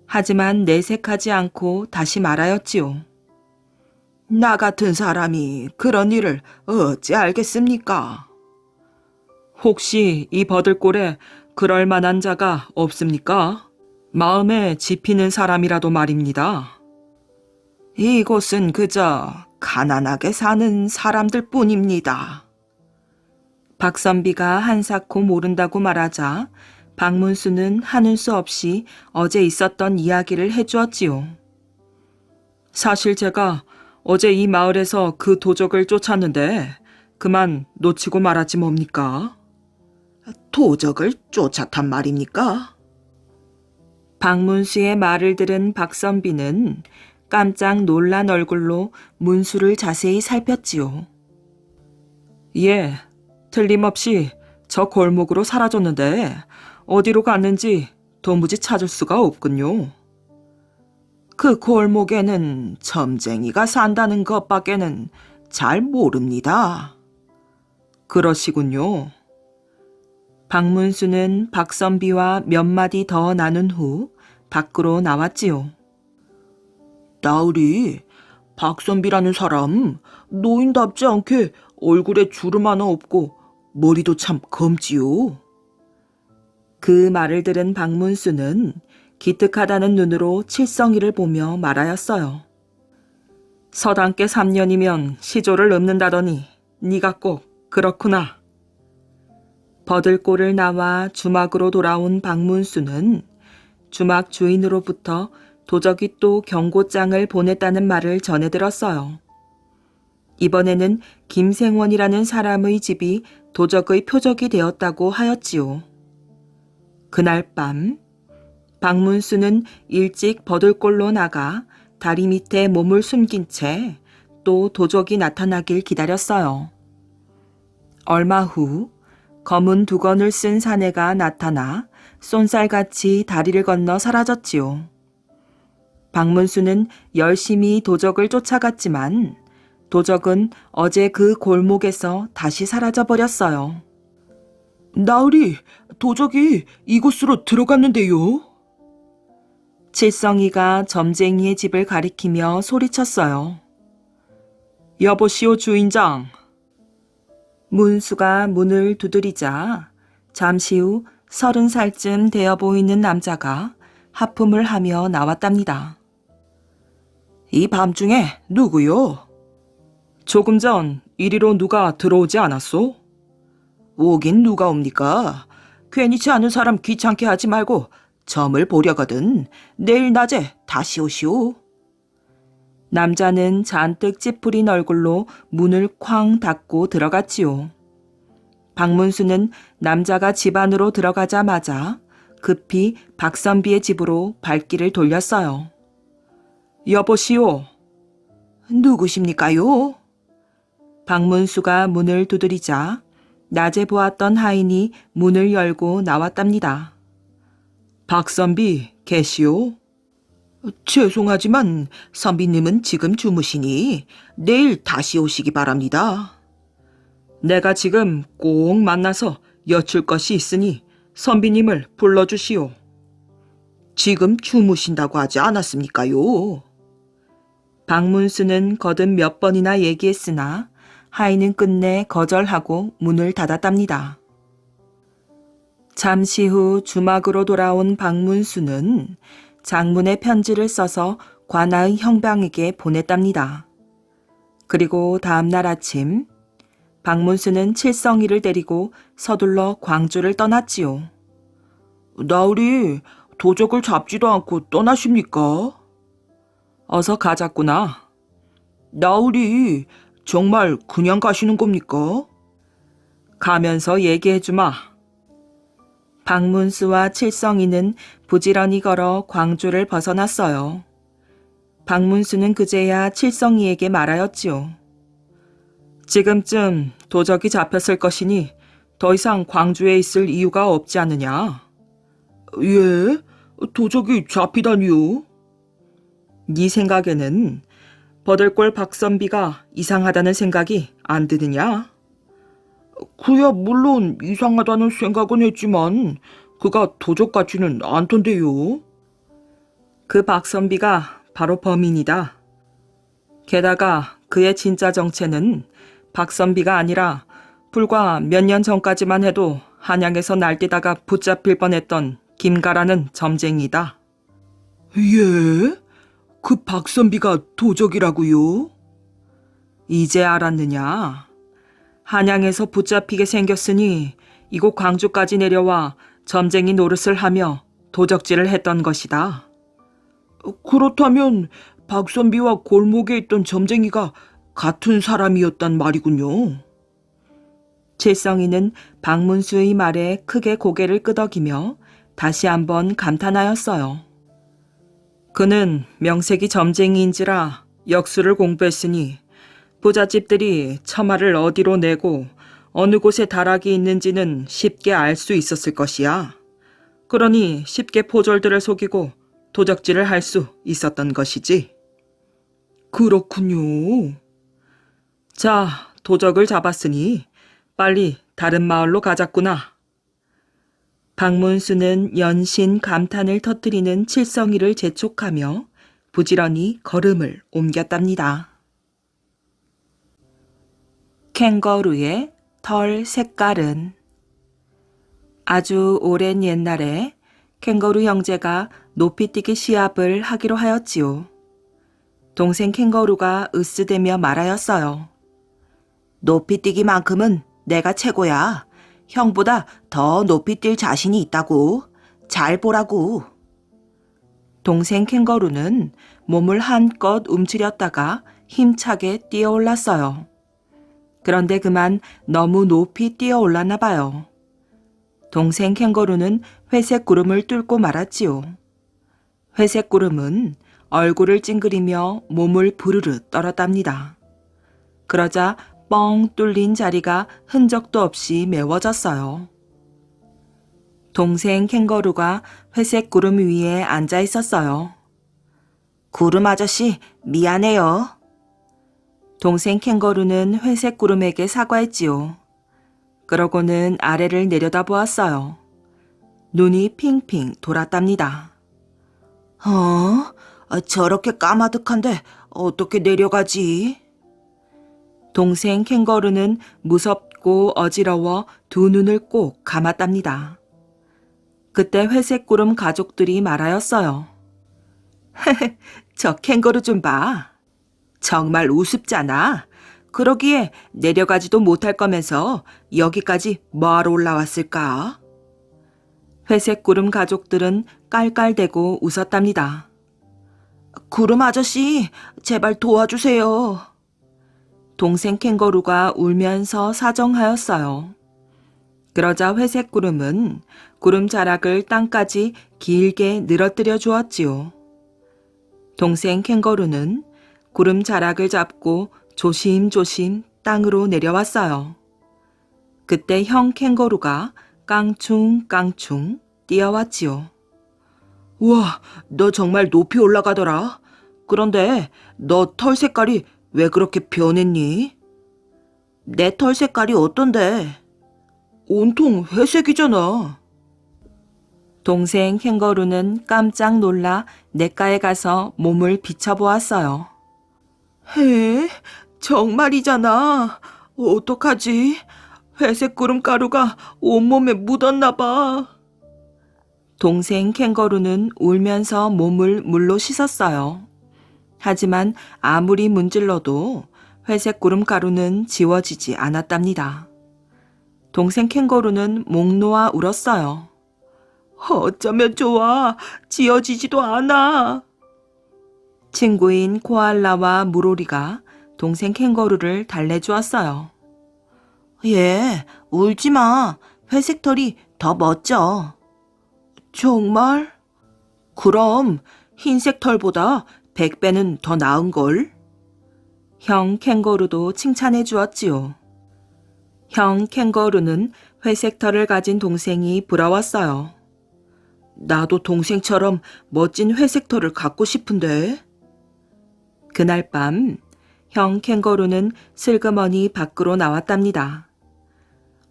하지만 내색하지 않고 다시 말하였지요. 나 같은 사람이 그런 일을 어찌 알겠습니까? 혹시 이 버들골에 그럴 만한 자가 없습니까? 마음에 집히는 사람이라도 말입니다. 이곳은 그저 가난하게 사는 사람들 뿐입니다. 박선비가 한사코 모른다고 말하자 박문수는 하는 수 없이 어제 있었던 이야기를 해주었지요. 사실 제가 어제 이 마을에서 그 도적을 쫓았는데 그만 놓치고 말았지 뭡니까? 도적을 쫓았단 말입니까? 박문수의 말을 들은 박선비는 깜짝 놀란 얼굴로 문수를 자세히 살폈지요. 예, 틀림없이 저 골목으로 사라졌는데 어디로 갔는지 도무지 찾을 수가 없군요. 그 골목에는 점쟁이가 산다는 것밖에는 잘 모릅니다. 그러시군요. 박문수는 박선비와 몇 마디 더 나눈 후 밖으로 나왔지요. 나으리, 박선비라는 사람 노인답지 않게 얼굴에 주름 하나 없고 머리도 참 검지요. 그 말을 들은 박문수는 기특하다는 눈으로 칠성이를 보며 말하였어요. 서당께 3년이면 시조를 읊는다더니 네가 꼭 그렇구나. 버들골을 나와 주막으로 돌아온 박문수는 주막 주인으로부터 도적이 또 경고장을 보냈다는 말을 전해 들었어요. 이번에는 김생원이라는 사람의 집이 도적의 표적이 되었다고 하였지요. 그날 밤 박문수는 일찍 버들골로 나가 다리 밑에 몸을 숨긴 채 또 도적이 나타나길 기다렸어요. 얼마 후 검은 두건을 쓴 사내가 나타나 쏜살같이 다리를 건너 사라졌지요. 박문수는 열심히 도적을 쫓아갔지만 도적은 어제 그 골목에서 다시 사라져 버렸어요. 나으리, 도적이 이곳으로 들어갔는데요. 칠성이가 점쟁이의 집을 가리키며 소리쳤어요. 여보시오 주인장. 문수가 문을 두드리자 잠시 후 30살쯤 되어 보이는 남자가 하품을 하며 나왔답니다. 이 밤중에 누구요? 조금 전 이리로 누가 들어오지 않았소? 오긴 누가 옵니까? 괜히치 않은 사람 귀찮게 하지 말고 점을 보려거든 내일 낮에 다시 오시오. 남자는 잔뜩 찌푸린 얼굴로 문을 쾅 닫고 들어갔지요. 박문수는 남자가 집 안으로 들어가자마자 급히 박선비의 집으로 발길을 돌렸어요. 여보시오. 누구십니까요? 박문수가 문을 두드리자 낮에 보았던 하인이 문을 열고 나왔답니다. 박선비 계시오? 죄송하지만 선비님은 지금 주무시니 내일 다시 오시기 바랍니다. 내가 지금 꼭 만나서 여쭐 것이 있으니 선비님을 불러주시오. 지금 주무신다고 하지 않았습니까요? 박문수는 거듭 몇 번이나 얘기했으나 하인은 끝내 거절하고 문을 닫았답니다. 잠시 후 주막으로 돌아온 박문수는 장문의 편지를 써서 관아의 형방에게 보냈답니다. 그리고 다음날 아침 박문수는 칠성이를 데리고 서둘러 광주를 떠났지요. 나으리, 도적을 잡지도 않고 떠나십니까? 어서 가자꾸나. 나으리, 정말 그냥 가시는 겁니까? 가면서 얘기해주마. 박문수와 칠성이는 부지런히 걸어 광주를 벗어났어요. 박문수는 그제야 칠성이에게 말하였지요. 지금쯤 도적이 잡혔을 것이니 더 이상 광주에 있을 이유가 없지 않느냐? 예? 도적이 잡히다니요? 네 생각에는 버들골 박선비가 이상하다는 생각이 안 드느냐? 그야 물론 이상하다는 생각은 했지만 그가 도적 같지는 않던데요. 그 박선비가 바로 범인이다. 게다가 그의 진짜 정체는 박선비가 아니라 불과 몇 년 전까지만 해도 한양에서 날뛰다가 붙잡힐 뻔했던 김가라는 점쟁이다. 예? 그 박선비가 도적이라고요? 이제 알았느냐? 한양에서 붙잡히게 생겼으니 이곳 광주까지 내려와 점쟁이 노릇을 하며 도적질을 했던 것이다. 그렇다면 박선비와 골목에 있던 점쟁이가 같은 사람이었단 말이군요. 칠성이는 박문수의 말에 크게 고개를 끄덕이며 다시 한번 감탄하였어요. 그는 명색이 점쟁이인지라 역수를 공부했으니 부잣집들이 처마를 어디로 내고 어느 곳에 다락이 있는지는 쉽게 알 수 있었을 것이야. 그러니 쉽게 포졸들을 속이고 도적질을 할 수 있었던 것이지. 그렇군요. 자, 도적을 잡았으니 빨리 다른 마을로 가자꾸나. 박문수는 연신 감탄을 터뜨리는 칠성이를 재촉하며 부지런히 걸음을 옮겼답니다. 캥거루의 털 색깔은 아주 오랜 옛날에 캥거루 형제가 높이뛰기 시합을 하기로 하였지요. 동생 캥거루가 으스대며 말하였어요. 높이뛰기만큼은 내가 최고야. 형보다 더 높이 뛸 자신이 있다고. 잘 보라고. 동생 캥거루는 몸을 한껏 움츠렸다가 힘차게 뛰어올랐어요. 그런데 그만 너무 높이 뛰어올랐나 봐요. 동생 캥거루는 회색 구름을 뚫고 말았지요. 회색 구름은 얼굴을 찡그리며 몸을 부르르 떨었답니다. 그러자 뻥 뚫린 자리가 흔적도 없이 메워졌어요. 동생 캥거루가 회색 구름 위에 앉아 있었어요. 구름 아저씨, 미안해요. 동생 캥거루는 회색 구름에게 사과했지요. 그러고는 아래를 내려다보았어요. 눈이 핑핑 돌았답니다. 저렇게 까마득한데 어떻게 내려가지? 동생 캥거루는 무섭고 어지러워 두 눈을 꼭 감았답니다. 그때 회색 구름 가족들이 말하였어요. 저 캥거루 좀 봐. 정말 우습잖아. 그러기에 내려가지도 못할 거면서 여기까지 뭐하러 올라왔을까? 회색 구름 가족들은 깔깔대고 웃었답니다. 구름 아저씨, 제발 도와주세요. 동생 캥거루가 울면서 사정하였어요. 그러자 회색 구름은 구름 자락을 땅까지 길게 늘어뜨려 주었지요. 동생 캥거루는 구름 자락을 잡고 조심조심 땅으로 내려왔어요. 그때 형 캥거루가 깡충깡충 뛰어왔지요. 우와, 너 정말 높이 올라가더라. 그런데 너 털 색깔이 왜 그렇게 변했니? 내 털 색깔이 어떤데? 온통 회색이잖아. 동생 캥거루는 깜짝 놀라 냇가에 가서 몸을 비춰보았어요. 에? 정말이잖아. 어떡하지? 회색 구름 가루가 온몸에 묻었나 봐. 동생 캥거루는 울면서 몸을 물로 씻었어요. 하지만 아무리 문질러도 회색 구름 가루는 지워지지 않았답니다. 동생 캥거루는 목 놓아 울었어요. 어쩌면 좋아. 지워지지도 않아. 친구인 코알라와 물오리가 동생 캥거루를 달래주었어요. 얘, 울지 마. 회색 털이 더 멋져. 정말? 그럼 흰색 털보다 100배는 더 나은걸? 형 캥거루도 칭찬해 주었지요. 형 캥거루는 회색 털을 가진 동생이 부러웠어요. 나도 동생처럼 멋진 회색 털을 갖고 싶은데. 그날 밤, 형 캥거루는 슬그머니 밖으로 나왔답니다.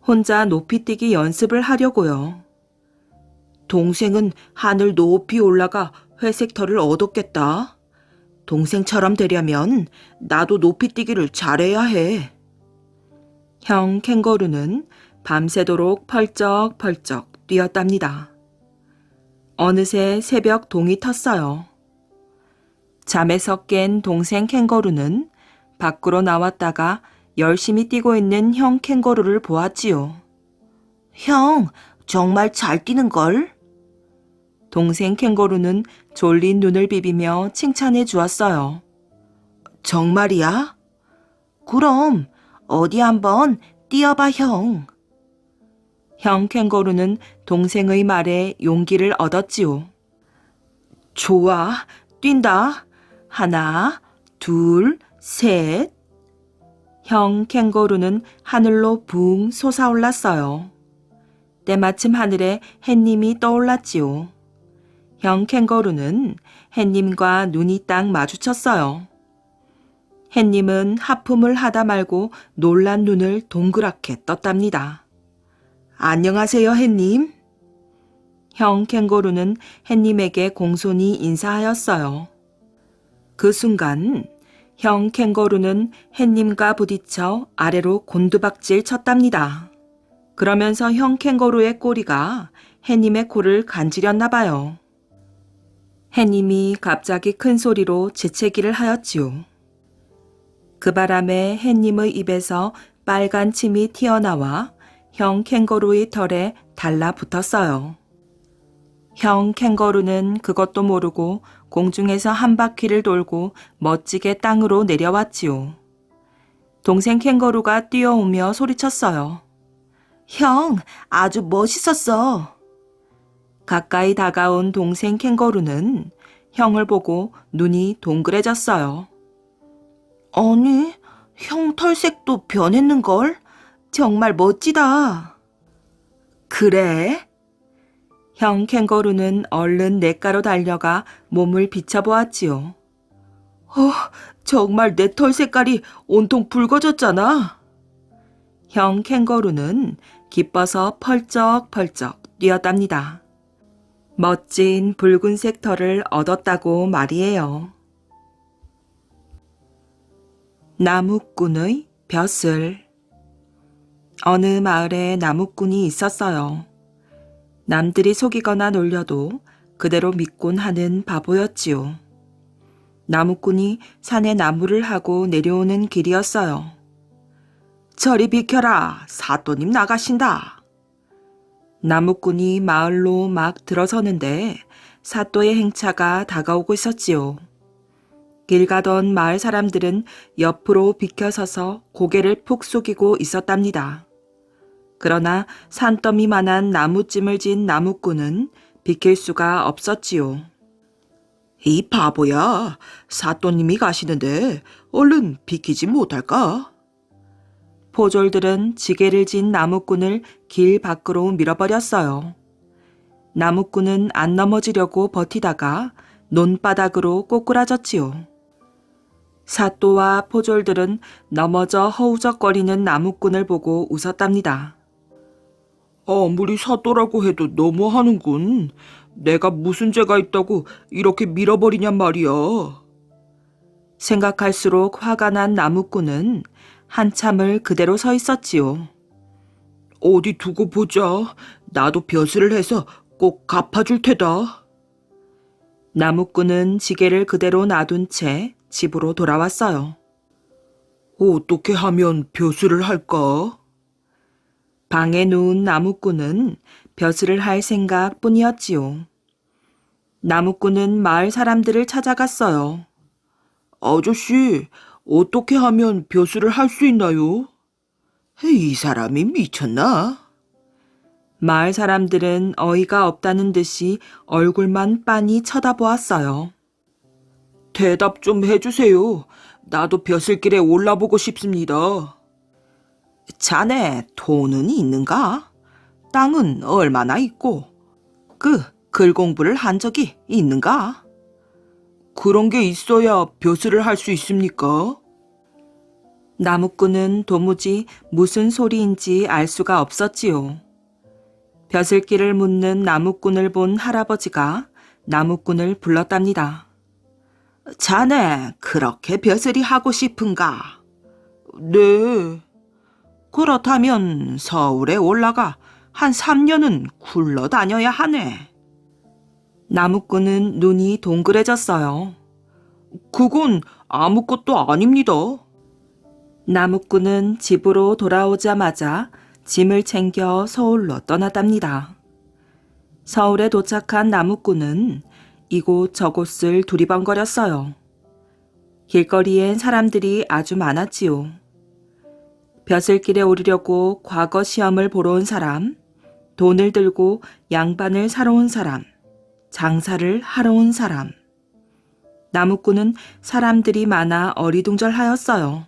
혼자 높이뛰기 연습을 하려고요. 동생은 하늘 높이 올라가 회색 털을 얻었겠다. 동생처럼 되려면 나도 높이뛰기를 잘해야 해. 형 캥거루는 밤새도록 펄쩍펄쩍 뛰었답니다. 어느새 새벽 동이 텄어요. 잠에서 깬 동생 캥거루는 밖으로 나왔다가 열심히 뛰고 있는 형 캥거루를 보았지요. 형, 정말 잘 뛰는걸? 동생 캥거루는 졸린 눈을 비비며 칭찬해 주었어요. 정말이야? 그럼 어디 한번 뛰어봐, 형. 형 캥거루는 동생의 말에 용기를 얻었지요. 좋아, 뛴다. 하나, 둘, 셋. 형 캥거루는 하늘로 붕 솟아올랐어요. 때마침 하늘에 햇님이 떠올랐지요. 형 캥거루는 햇님과 눈이 딱 마주쳤어요. 햇님은 하품을 하다 말고 놀란 눈을 동그랗게 떴답니다. 안녕하세요, 햇님. 형 캥거루는 햇님에게 공손히 인사하였어요. 그 순간 형 캥거루는 햇님과 부딪혀 아래로 곤두박질 쳤답니다. 그러면서 형 캥거루의 꼬리가 햇님의 코를 간지렸나 봐요. 햇님이 갑자기 큰 소리로 재채기를 하였지요. 그 바람에 햇님의 입에서 빨간 침이 튀어나와 형 캥거루의 털에 달라붙었어요. 형 캥거루는 그것도 모르고 공중에서 한 바퀴를 돌고 멋지게 땅으로 내려왔지요. 동생 캥거루가 뛰어오며 소리쳤어요. 형, 아주 멋있었어. 가까이 다가온 동생 캥거루는 형을 보고 눈이 동그래졌어요. 아니, 형 털색도 변했는걸? 정말 멋지다. 그래? 형 캥거루는 얼른 냇가로 달려가 몸을 비춰보았지요. 정말 내 털 색깔이 온통 붉어졌잖아. 형 캥거루는 기뻐서 펄쩍펄쩍 뛰었답니다. 멋진 붉은색 털을 얻었다고 말이에요. 나무꾼의 벼슬. 어느 마을에 나무꾼이 있었어요. 남들이 속이거나 놀려도 그대로 믿곤 하는 바보였지요. 나무꾼이 산에 나무를 하고 내려오는 길이었어요. 저리 비켜라, 사또님 나가신다. 나무꾼이 마을로 막 들어서는데 사또의 행차가 다가오고 있었지요. 길 가던 마을 사람들은 옆으로 비켜서서 고개를 푹 숙이고 있었답니다. 그러나 산더미만한 나무찜을 진 나무꾼은 비킬 수가 없었지요. 이 바보야, 사또님이 가시는데 얼른 비키지 못할까? 포졸들은 지게를 진 나무꾼을 길 밖으로 밀어버렸어요. 나무꾼은 안 넘어지려고 버티다가 논바닥으로 꼬꾸라졌지요. 사또와 포졸들은 넘어져 허우적거리는 나무꾼을 보고 웃었답니다. 아무리 사또라고 해도 너무하는군. 내가 무슨 죄가 있다고 이렇게 밀어버리냔 말이야. 생각할수록 화가 난 나무꾼은 한참을 그대로 서 있었지요. 어디 두고 보자. 나도 벼슬을 해서 꼭 갚아줄 테다. 나무꾼은 지게를 그대로 놔둔 채 집으로 돌아왔어요. 어떻게 하면 벼슬을 할까? 방에 누운 나무꾼은 벼슬을 할 생각뿐이었지요. 나무꾼은 마을 사람들을 찾아갔어요. 아저씨, 어떻게 하면 벼슬을 할 수 있나요? 이 사람이 미쳤나? 마을 사람들은 어이가 없다는 듯이 얼굴만 빤히 쳐다보았어요. 대답 좀 해주세요. 나도 벼슬길에 올라보고 싶습니다. 자네 돈은 있는가? 땅은 얼마나 있고 글 공부를 한 적이 있는가? 그런 게 있어야 벼슬을 할 수 있습니까? 나무꾼은 도무지 무슨 소리인지 알 수가 없었지요. 벼슬길을 묻는 나무꾼을 본 할아버지가 나무꾼을 불렀답니다. 자네 그렇게 벼슬이 하고 싶은가? 네. 그렇다면 서울에 올라가 한 3년은 굴러다녀야 하네. 나무꾼은 눈이 동그래졌어요. 그건 아무것도 아닙니다. 나무꾼은 집으로 돌아오자마자 짐을 챙겨 서울로 떠났답니다. 서울에 도착한 나무꾼은 이곳 저곳을 두리번거렸어요. 길거리엔 사람들이 아주 많았지요. 벼슬길에 오르려고 과거 시험을 보러 온 사람, 돈을 들고 양반을 사러 온 사람, 장사를 하러 온 사람. 나무꾼은 사람들이 많아 어리둥절하였어요.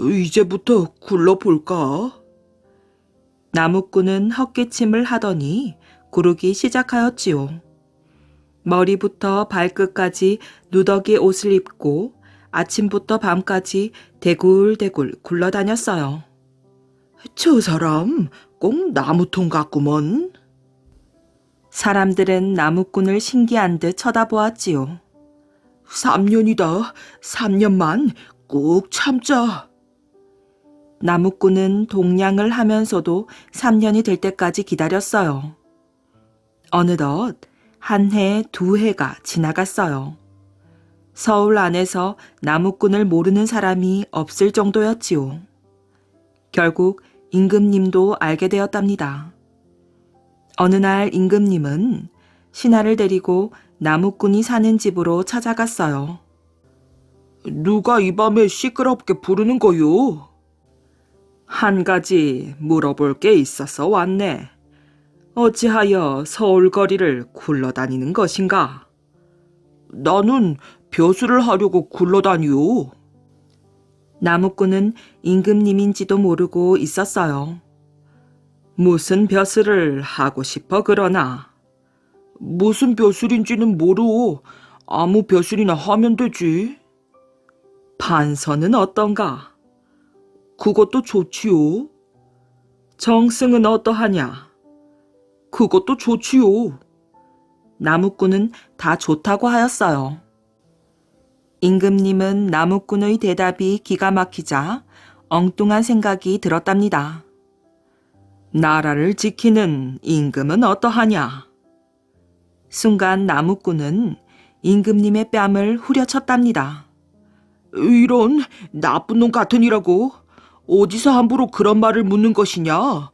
이제부터 굴러볼까? 나무꾼은 헛기침을 하더니 구르기 시작하였지요. 머리부터 발끝까지 누더기 옷을 입고 아침부터 밤까지 대굴대굴 굴러다녔어요. 저 사람 꼭 나무통 같구먼. 사람들은 나무꾼을 신기한 듯 쳐다보았지요. 3년이다. 3년만 꾹 참자. 나무꾼은 동냥을 하면서도 3년이 될 때까지 기다렸어요. 어느덧 한 해, 두 해가 지나갔어요. 서울 안에서 나무꾼을 모르는 사람이 없을 정도였지요. 결국 임금님도 알게 되었답니다. 어느 날 임금님은 신하를 데리고 나무꾼이 사는 집으로 찾아갔어요. 누가 이 밤에 시끄럽게 부르는 거요? 한 가지 물어볼 게 있어서 왔네. 어찌하여 서울 거리를 굴러다니는 것인가? 나는 벼슬을 하려고 굴러다니요. 나무꾼은 임금님인지도 모르고 있었어요. 무슨 벼슬을 하고 싶어 그러나? 무슨 벼슬인지는 모르오. 아무 벼슬이나 하면 되지. 판서는 어떤가? 그것도 좋지요. 정승은 어떠하냐? 그것도 좋지요. 나무꾼은 다 좋다고 하였어요. 임금님은 나무꾼의 대답이 기가 막히자 엉뚱한 생각이 들었답니다. 나라를 지키는 임금은 어떠하냐? 순간 나무꾼은 임금님의 뺨을 후려쳤답니다. 이런 나쁜 놈 같으니라고. 어디서 함부로 그런 말을 묻는 것이냐?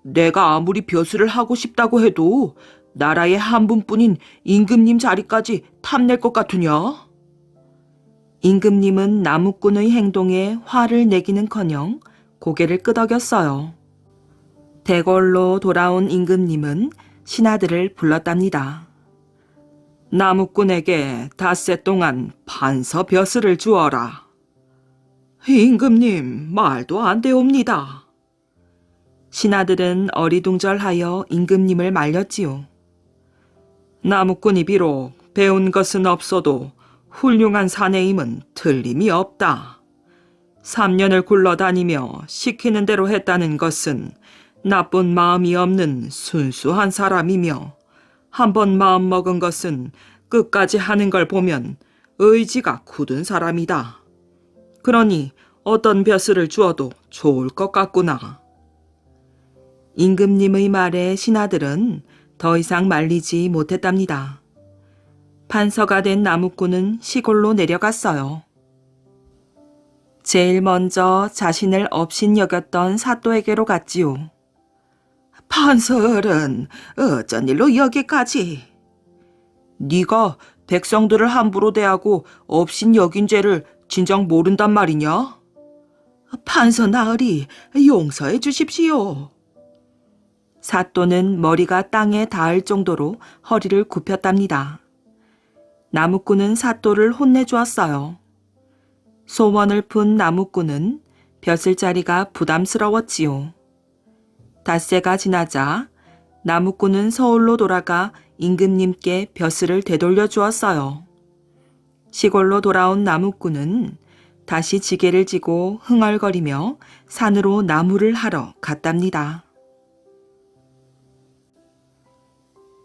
내가 아무리 벼슬을 하고 싶다고 해도 나라의 한 분뿐인 임금님 자리까지 탐낼 것 같으냐? 임금님은 나무꾼의 행동에 화를 내기는커녕 고개를 끄덕였어요. 대궐로 돌아온 임금님은 신하들을 불렀답니다. 나무꾼에게 닷새 동안 판서 벼슬을 주어라. 임금님, 말도 안 되옵니다. 신하들은 어리둥절하여 임금님을 말렸지요. 나무꾼이 비록 배운 것은 없어도 훌륭한 사내임은 틀림이 없다. 3년을 굴러다니며 시키는 대로 했다는 것은 나쁜 마음이 없는 순수한 사람이며 한번 마음먹은 것은 끝까지 하는 걸 보면 의지가 굳은 사람이다. 그러니 어떤 벼슬을 주어도 좋을 것 같구나. 임금님의 말에 신하들은 더 이상 말리지 못했답니다. 판서가 된 나무꾼은 시골로 내려갔어요. 제일 먼저 자신을 업신여겼던 사또에게로 갔지요. 판서는 어쩐 일로 여기까지? 네가 백성들을 함부로 대하고 업신여긴 죄를 진정 모른단 말이냐? 판서 나으리 용서해 주십시오. 사또는 머리가 땅에 닿을 정도로 허리를 굽혔답니다. 나무꾼은 사또를 혼내주었어요. 소원을 푼 나무꾼은 벼슬자리가 부담스러웠지요. 닷새가 지나자 나무꾼은 서울로 돌아가 임금님께 벼슬을 되돌려 주었어요. 시골로 돌아온 나무꾼은 다시 지게를 지고 흥얼거리며 산으로 나무를 하러 갔답니다.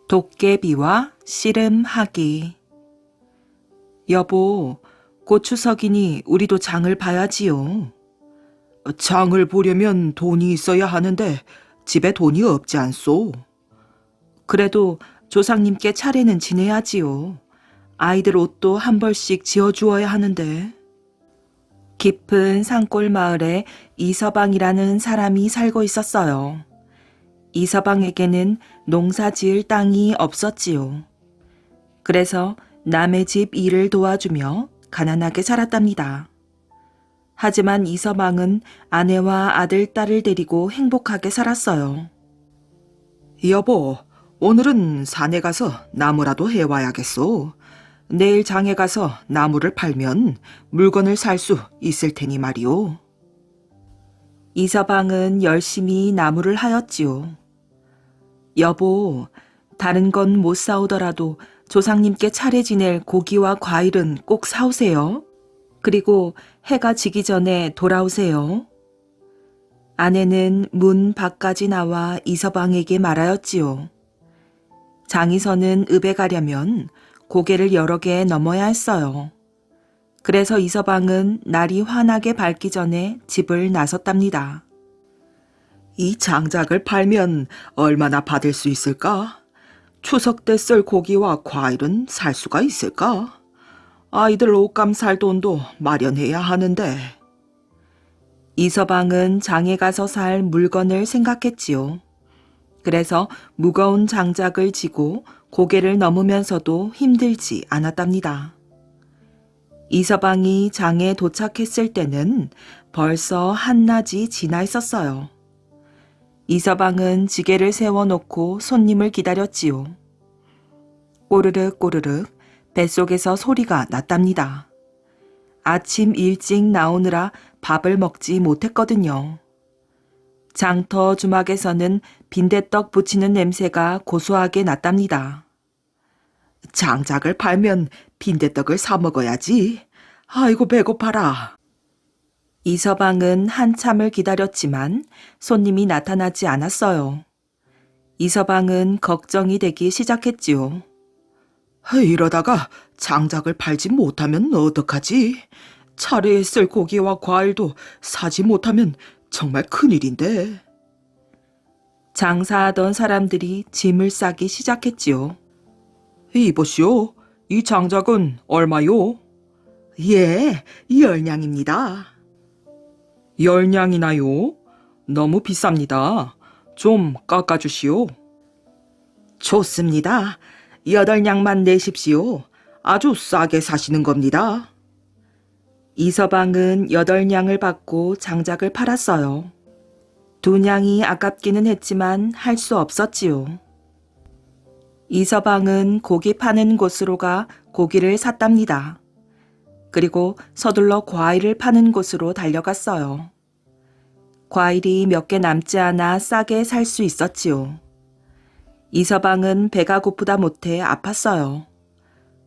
도깨비와 씨름하기. 여보, 곧 추석이니 우리도 장을 봐야지요. 장을 보려면 돈이 있어야 하는데 집에 돈이 없지 않소? 그래도 조상님께 차례는 지내야지요. 아이들 옷도 한 벌씩 지어주어야 하는데. 깊은 산골 마을에 이서방이라는 사람이 살고 있었어요. 이서방에게는 농사 지을 땅이 없었지요. 그래서 남의 집 일을 도와주며 가난하게 살았답니다. 하지만 이서방은 아내와 아들, 딸을 데리고 행복하게 살았어요. 여보, 오늘은 산에 가서 나무라도 해와야겠소. 내일 장에 가서 나무를 팔면 물건을 살 수 있을 테니 말이오. 이서방은 열심히 나무를 하였지요. 여보, 다른 건 못 사오더라도 조상님께 차례 지낼 고기와 과일은 꼭 사오세요. 그리고 해가 지기 전에 돌아오세요. 아내는 문 밖까지 나와 이서방에게 말하였지요. 장이 서는 읍에 가려면 고개를 여러 개 넘어야 했어요. 그래서 이서방은 날이 환하게 밝기 전에 집을 나섰답니다. 이 장작을 팔면 얼마나 받을 수 있을까? 추석 때 쓸 고기와 과일은 살 수가 있을까? 아이들 옷감 살 돈도 마련해야 하는데. 이서방은 장에 가서 살 물건을 생각했지요. 그래서 무거운 장작을 지고 고개를 넘으면서도 힘들지 않았답니다. 이서방이 장에 도착했을 때는 벌써 한낮이 지나 있었어요. 이서방은 지게를 세워놓고 손님을 기다렸지요. 꼬르륵 꼬르륵 뱃속에서 소리가 났답니다. 아침 일찍 나오느라 밥을 먹지 못했거든요. 장터 주막에서는 빈대떡 부치는 냄새가 고소하게 났답니다. 장작을 팔면 빈대떡을 사 먹어야지. 아이고 배고파라. 이서방은 한참을 기다렸지만 손님이 나타나지 않았어요. 이서방은 걱정이 되기 시작했지요. 이러다가 장작을 팔지 못하면 어떡하지? 차례에 쓸 고기와 과일도 사지 못하면 정말 큰일인데. 장사하던 사람들이 짐을 싸기 시작했지요. 이보시오, 이 장작은 얼마요? 예, 10냥입니다. 10냥이나요? 너무 비쌉니다. 좀 깎아주시오. 좋습니다. 8냥만 내십시오. 아주 싸게 사시는 겁니다. 이서방은 8냥을 받고 장작을 팔았어요. 2냥이 아깝기는 했지만 할 수 없었지요. 이서방은 고기 파는 곳으로 가 고기를 샀답니다. 그리고 서둘러 과일을 파는 곳으로 달려갔어요. 과일이 몇 개 남지 않아 싸게 살 수 있었지요. 이서방은 배가 고프다 못해 아팠어요.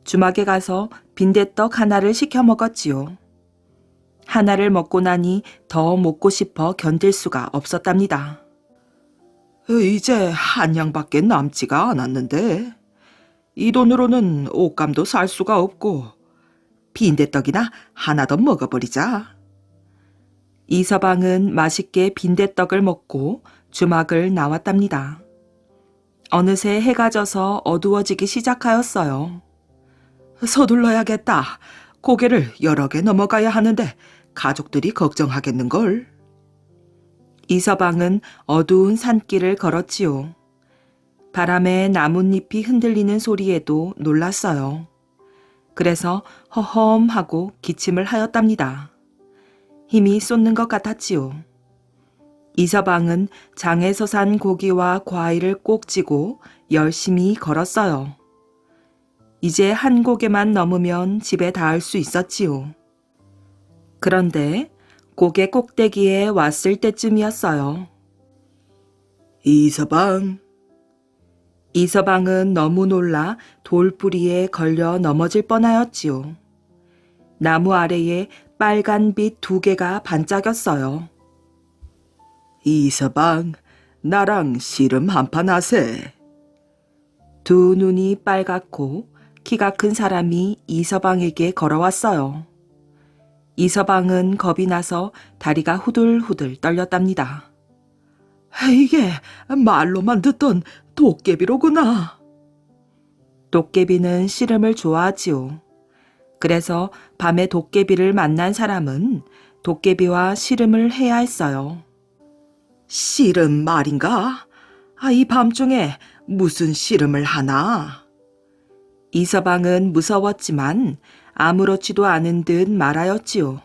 주막에 가서 빈대떡 하나를 시켜 먹었지요. 하나를 먹고 나니 더 먹고 싶어 견딜 수가 없었답니다. 이제 한 냥밖에 남지가 않았는데 이 돈으로는 옷감도 살 수가 없고 빈대떡이나 하나 더 먹어버리자. 이서방은 맛있게 빈대떡을 먹고 주막을 나왔답니다. 어느새 해가 져서 어두워지기 시작하였어요. 서둘러야겠다. 고개를 여러 개 넘어가야 하는데 가족들이 걱정하겠는걸. 이서방은 어두운 산길을 걸었지요. 바람에 나뭇잎이 흔들리는 소리에도 놀랐어요. 그래서 허허하고 기침을 하였답니다. 힘이 쏟는 것 같았지요. 이서방은 장에서 산 고기와 과일을 꼭 쥐고 열심히 걸었어요. 이제 한 고개만 넘으면 집에 닿을 수 있었지요. 그런데 고개 꼭대기에 왔을 때쯤이었어요. 이서방. 이서방은 너무 놀라 돌뿌리에 걸려 넘어질 뻔하였지요. 나무 아래에 빨간 빛 2개가 반짝였어요. 이서방, 나랑 씨름 한판 하세. 두 눈이 빨갛고 키가 큰 사람이 이서방에게 걸어왔어요. 이서방은 겁이 나서 다리가 후들후들 떨렸답니다. 이게 말로만 듣던 도깨비로구나. 도깨비는 씨름을 좋아하지요. 그래서 밤에 도깨비를 만난 사람은 도깨비와 씨름을 해야 했어요. 씨름 말인가? 이 밤중에 무슨 씨름을 하나? 이서방은 무서웠지만 아무렇지도 않은 듯 말하였지요.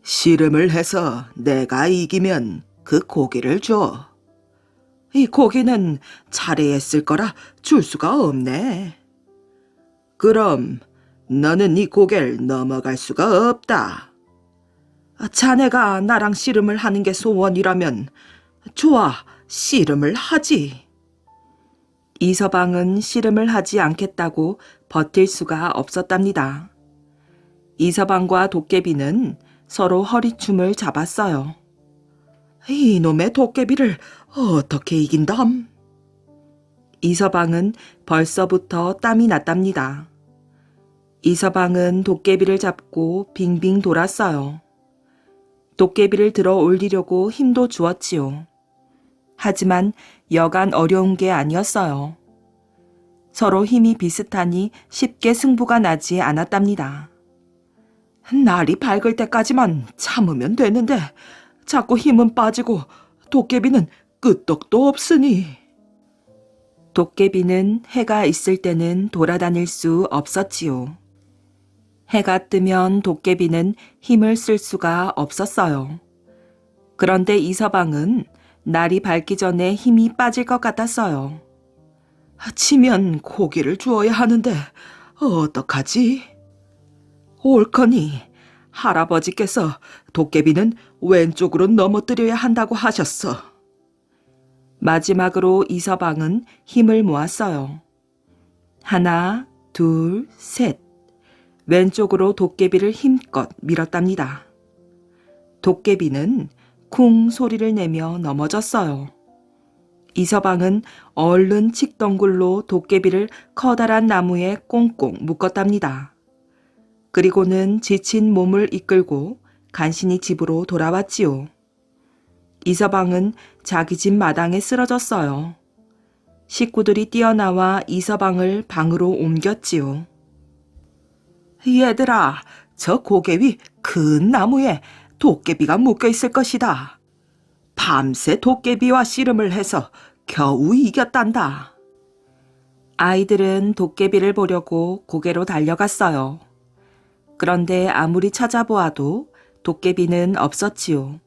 씨름을 해서 내가 이기면 그 고기를 줘. 이 고기는 차례에 쓸 거라 줄 수가 없네. 그럼 너는 이 고개를 넘어갈 수가 없다. 자네가 나랑 씨름을 하는 게 소원이라면 좋아, 씨름을 하지. 이서방은 씨름을 하지 않겠다고 버틸 수가 없었답니다. 이서방과 도깨비는 서로 허리춤을 잡았어요. 이놈의 도깨비를 어떻게 이긴담? 이서방은 벌써부터 땀이 났답니다. 이서방은 도깨비를 잡고 빙빙 돌았어요. 도깨비를 들어 올리려고 힘도 주었지요. 하지만 여간 어려운 게 아니었어요. 서로 힘이 비슷하니 쉽게 승부가 나지 않았답니다. 날이 밝을 때까지만 참으면 되는데 자꾸 힘은 빠지고 도깨비는 끄떡도 없으니. 도깨비는 해가 있을 때는 돌아다닐 수 없었지요. 해가 뜨면 도깨비는 힘을 쓸 수가 없었어요. 그런데 이서방은 날이 밝기 전에 힘이 빠질 것 같았어요. 치면 고기를 주어야 하는데 어떡하지? 옳거니 할아버지께서 도깨비는 왼쪽으로 넘어뜨려야 한다고 하셨어. 마지막으로 이서방은 힘을 모았어요. 하나, 둘, 셋. 왼쪽으로 도깨비를 힘껏 밀었답니다. 도깨비는 쿵 소리를 내며 넘어졌어요. 이서방은 얼른 칡덩굴로 도깨비를 커다란 나무에 꽁꽁 묶었답니다. 그리고는 지친 몸을 이끌고 간신히 집으로 돌아왔지요. 이서방은 자기 집 마당에 쓰러졌어요. 식구들이 뛰어나와 이서방을 방으로 옮겼지요. 얘들아, 저 고개 위 큰 나무에 도깨비가 묶여 있을 것이다. 밤새 도깨비와 씨름을 해서 겨우 이겼단다. 아이들은 도깨비를 보려고 고개로 달려갔어요. 그런데 아무리 찾아보아도 도깨비는 없었지요.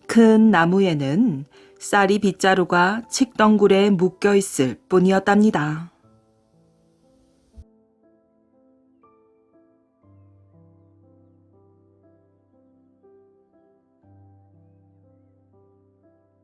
큰 나무에는 쌀이 빗자루가 칡덩굴에 묶여 있을 뿐이었답니다.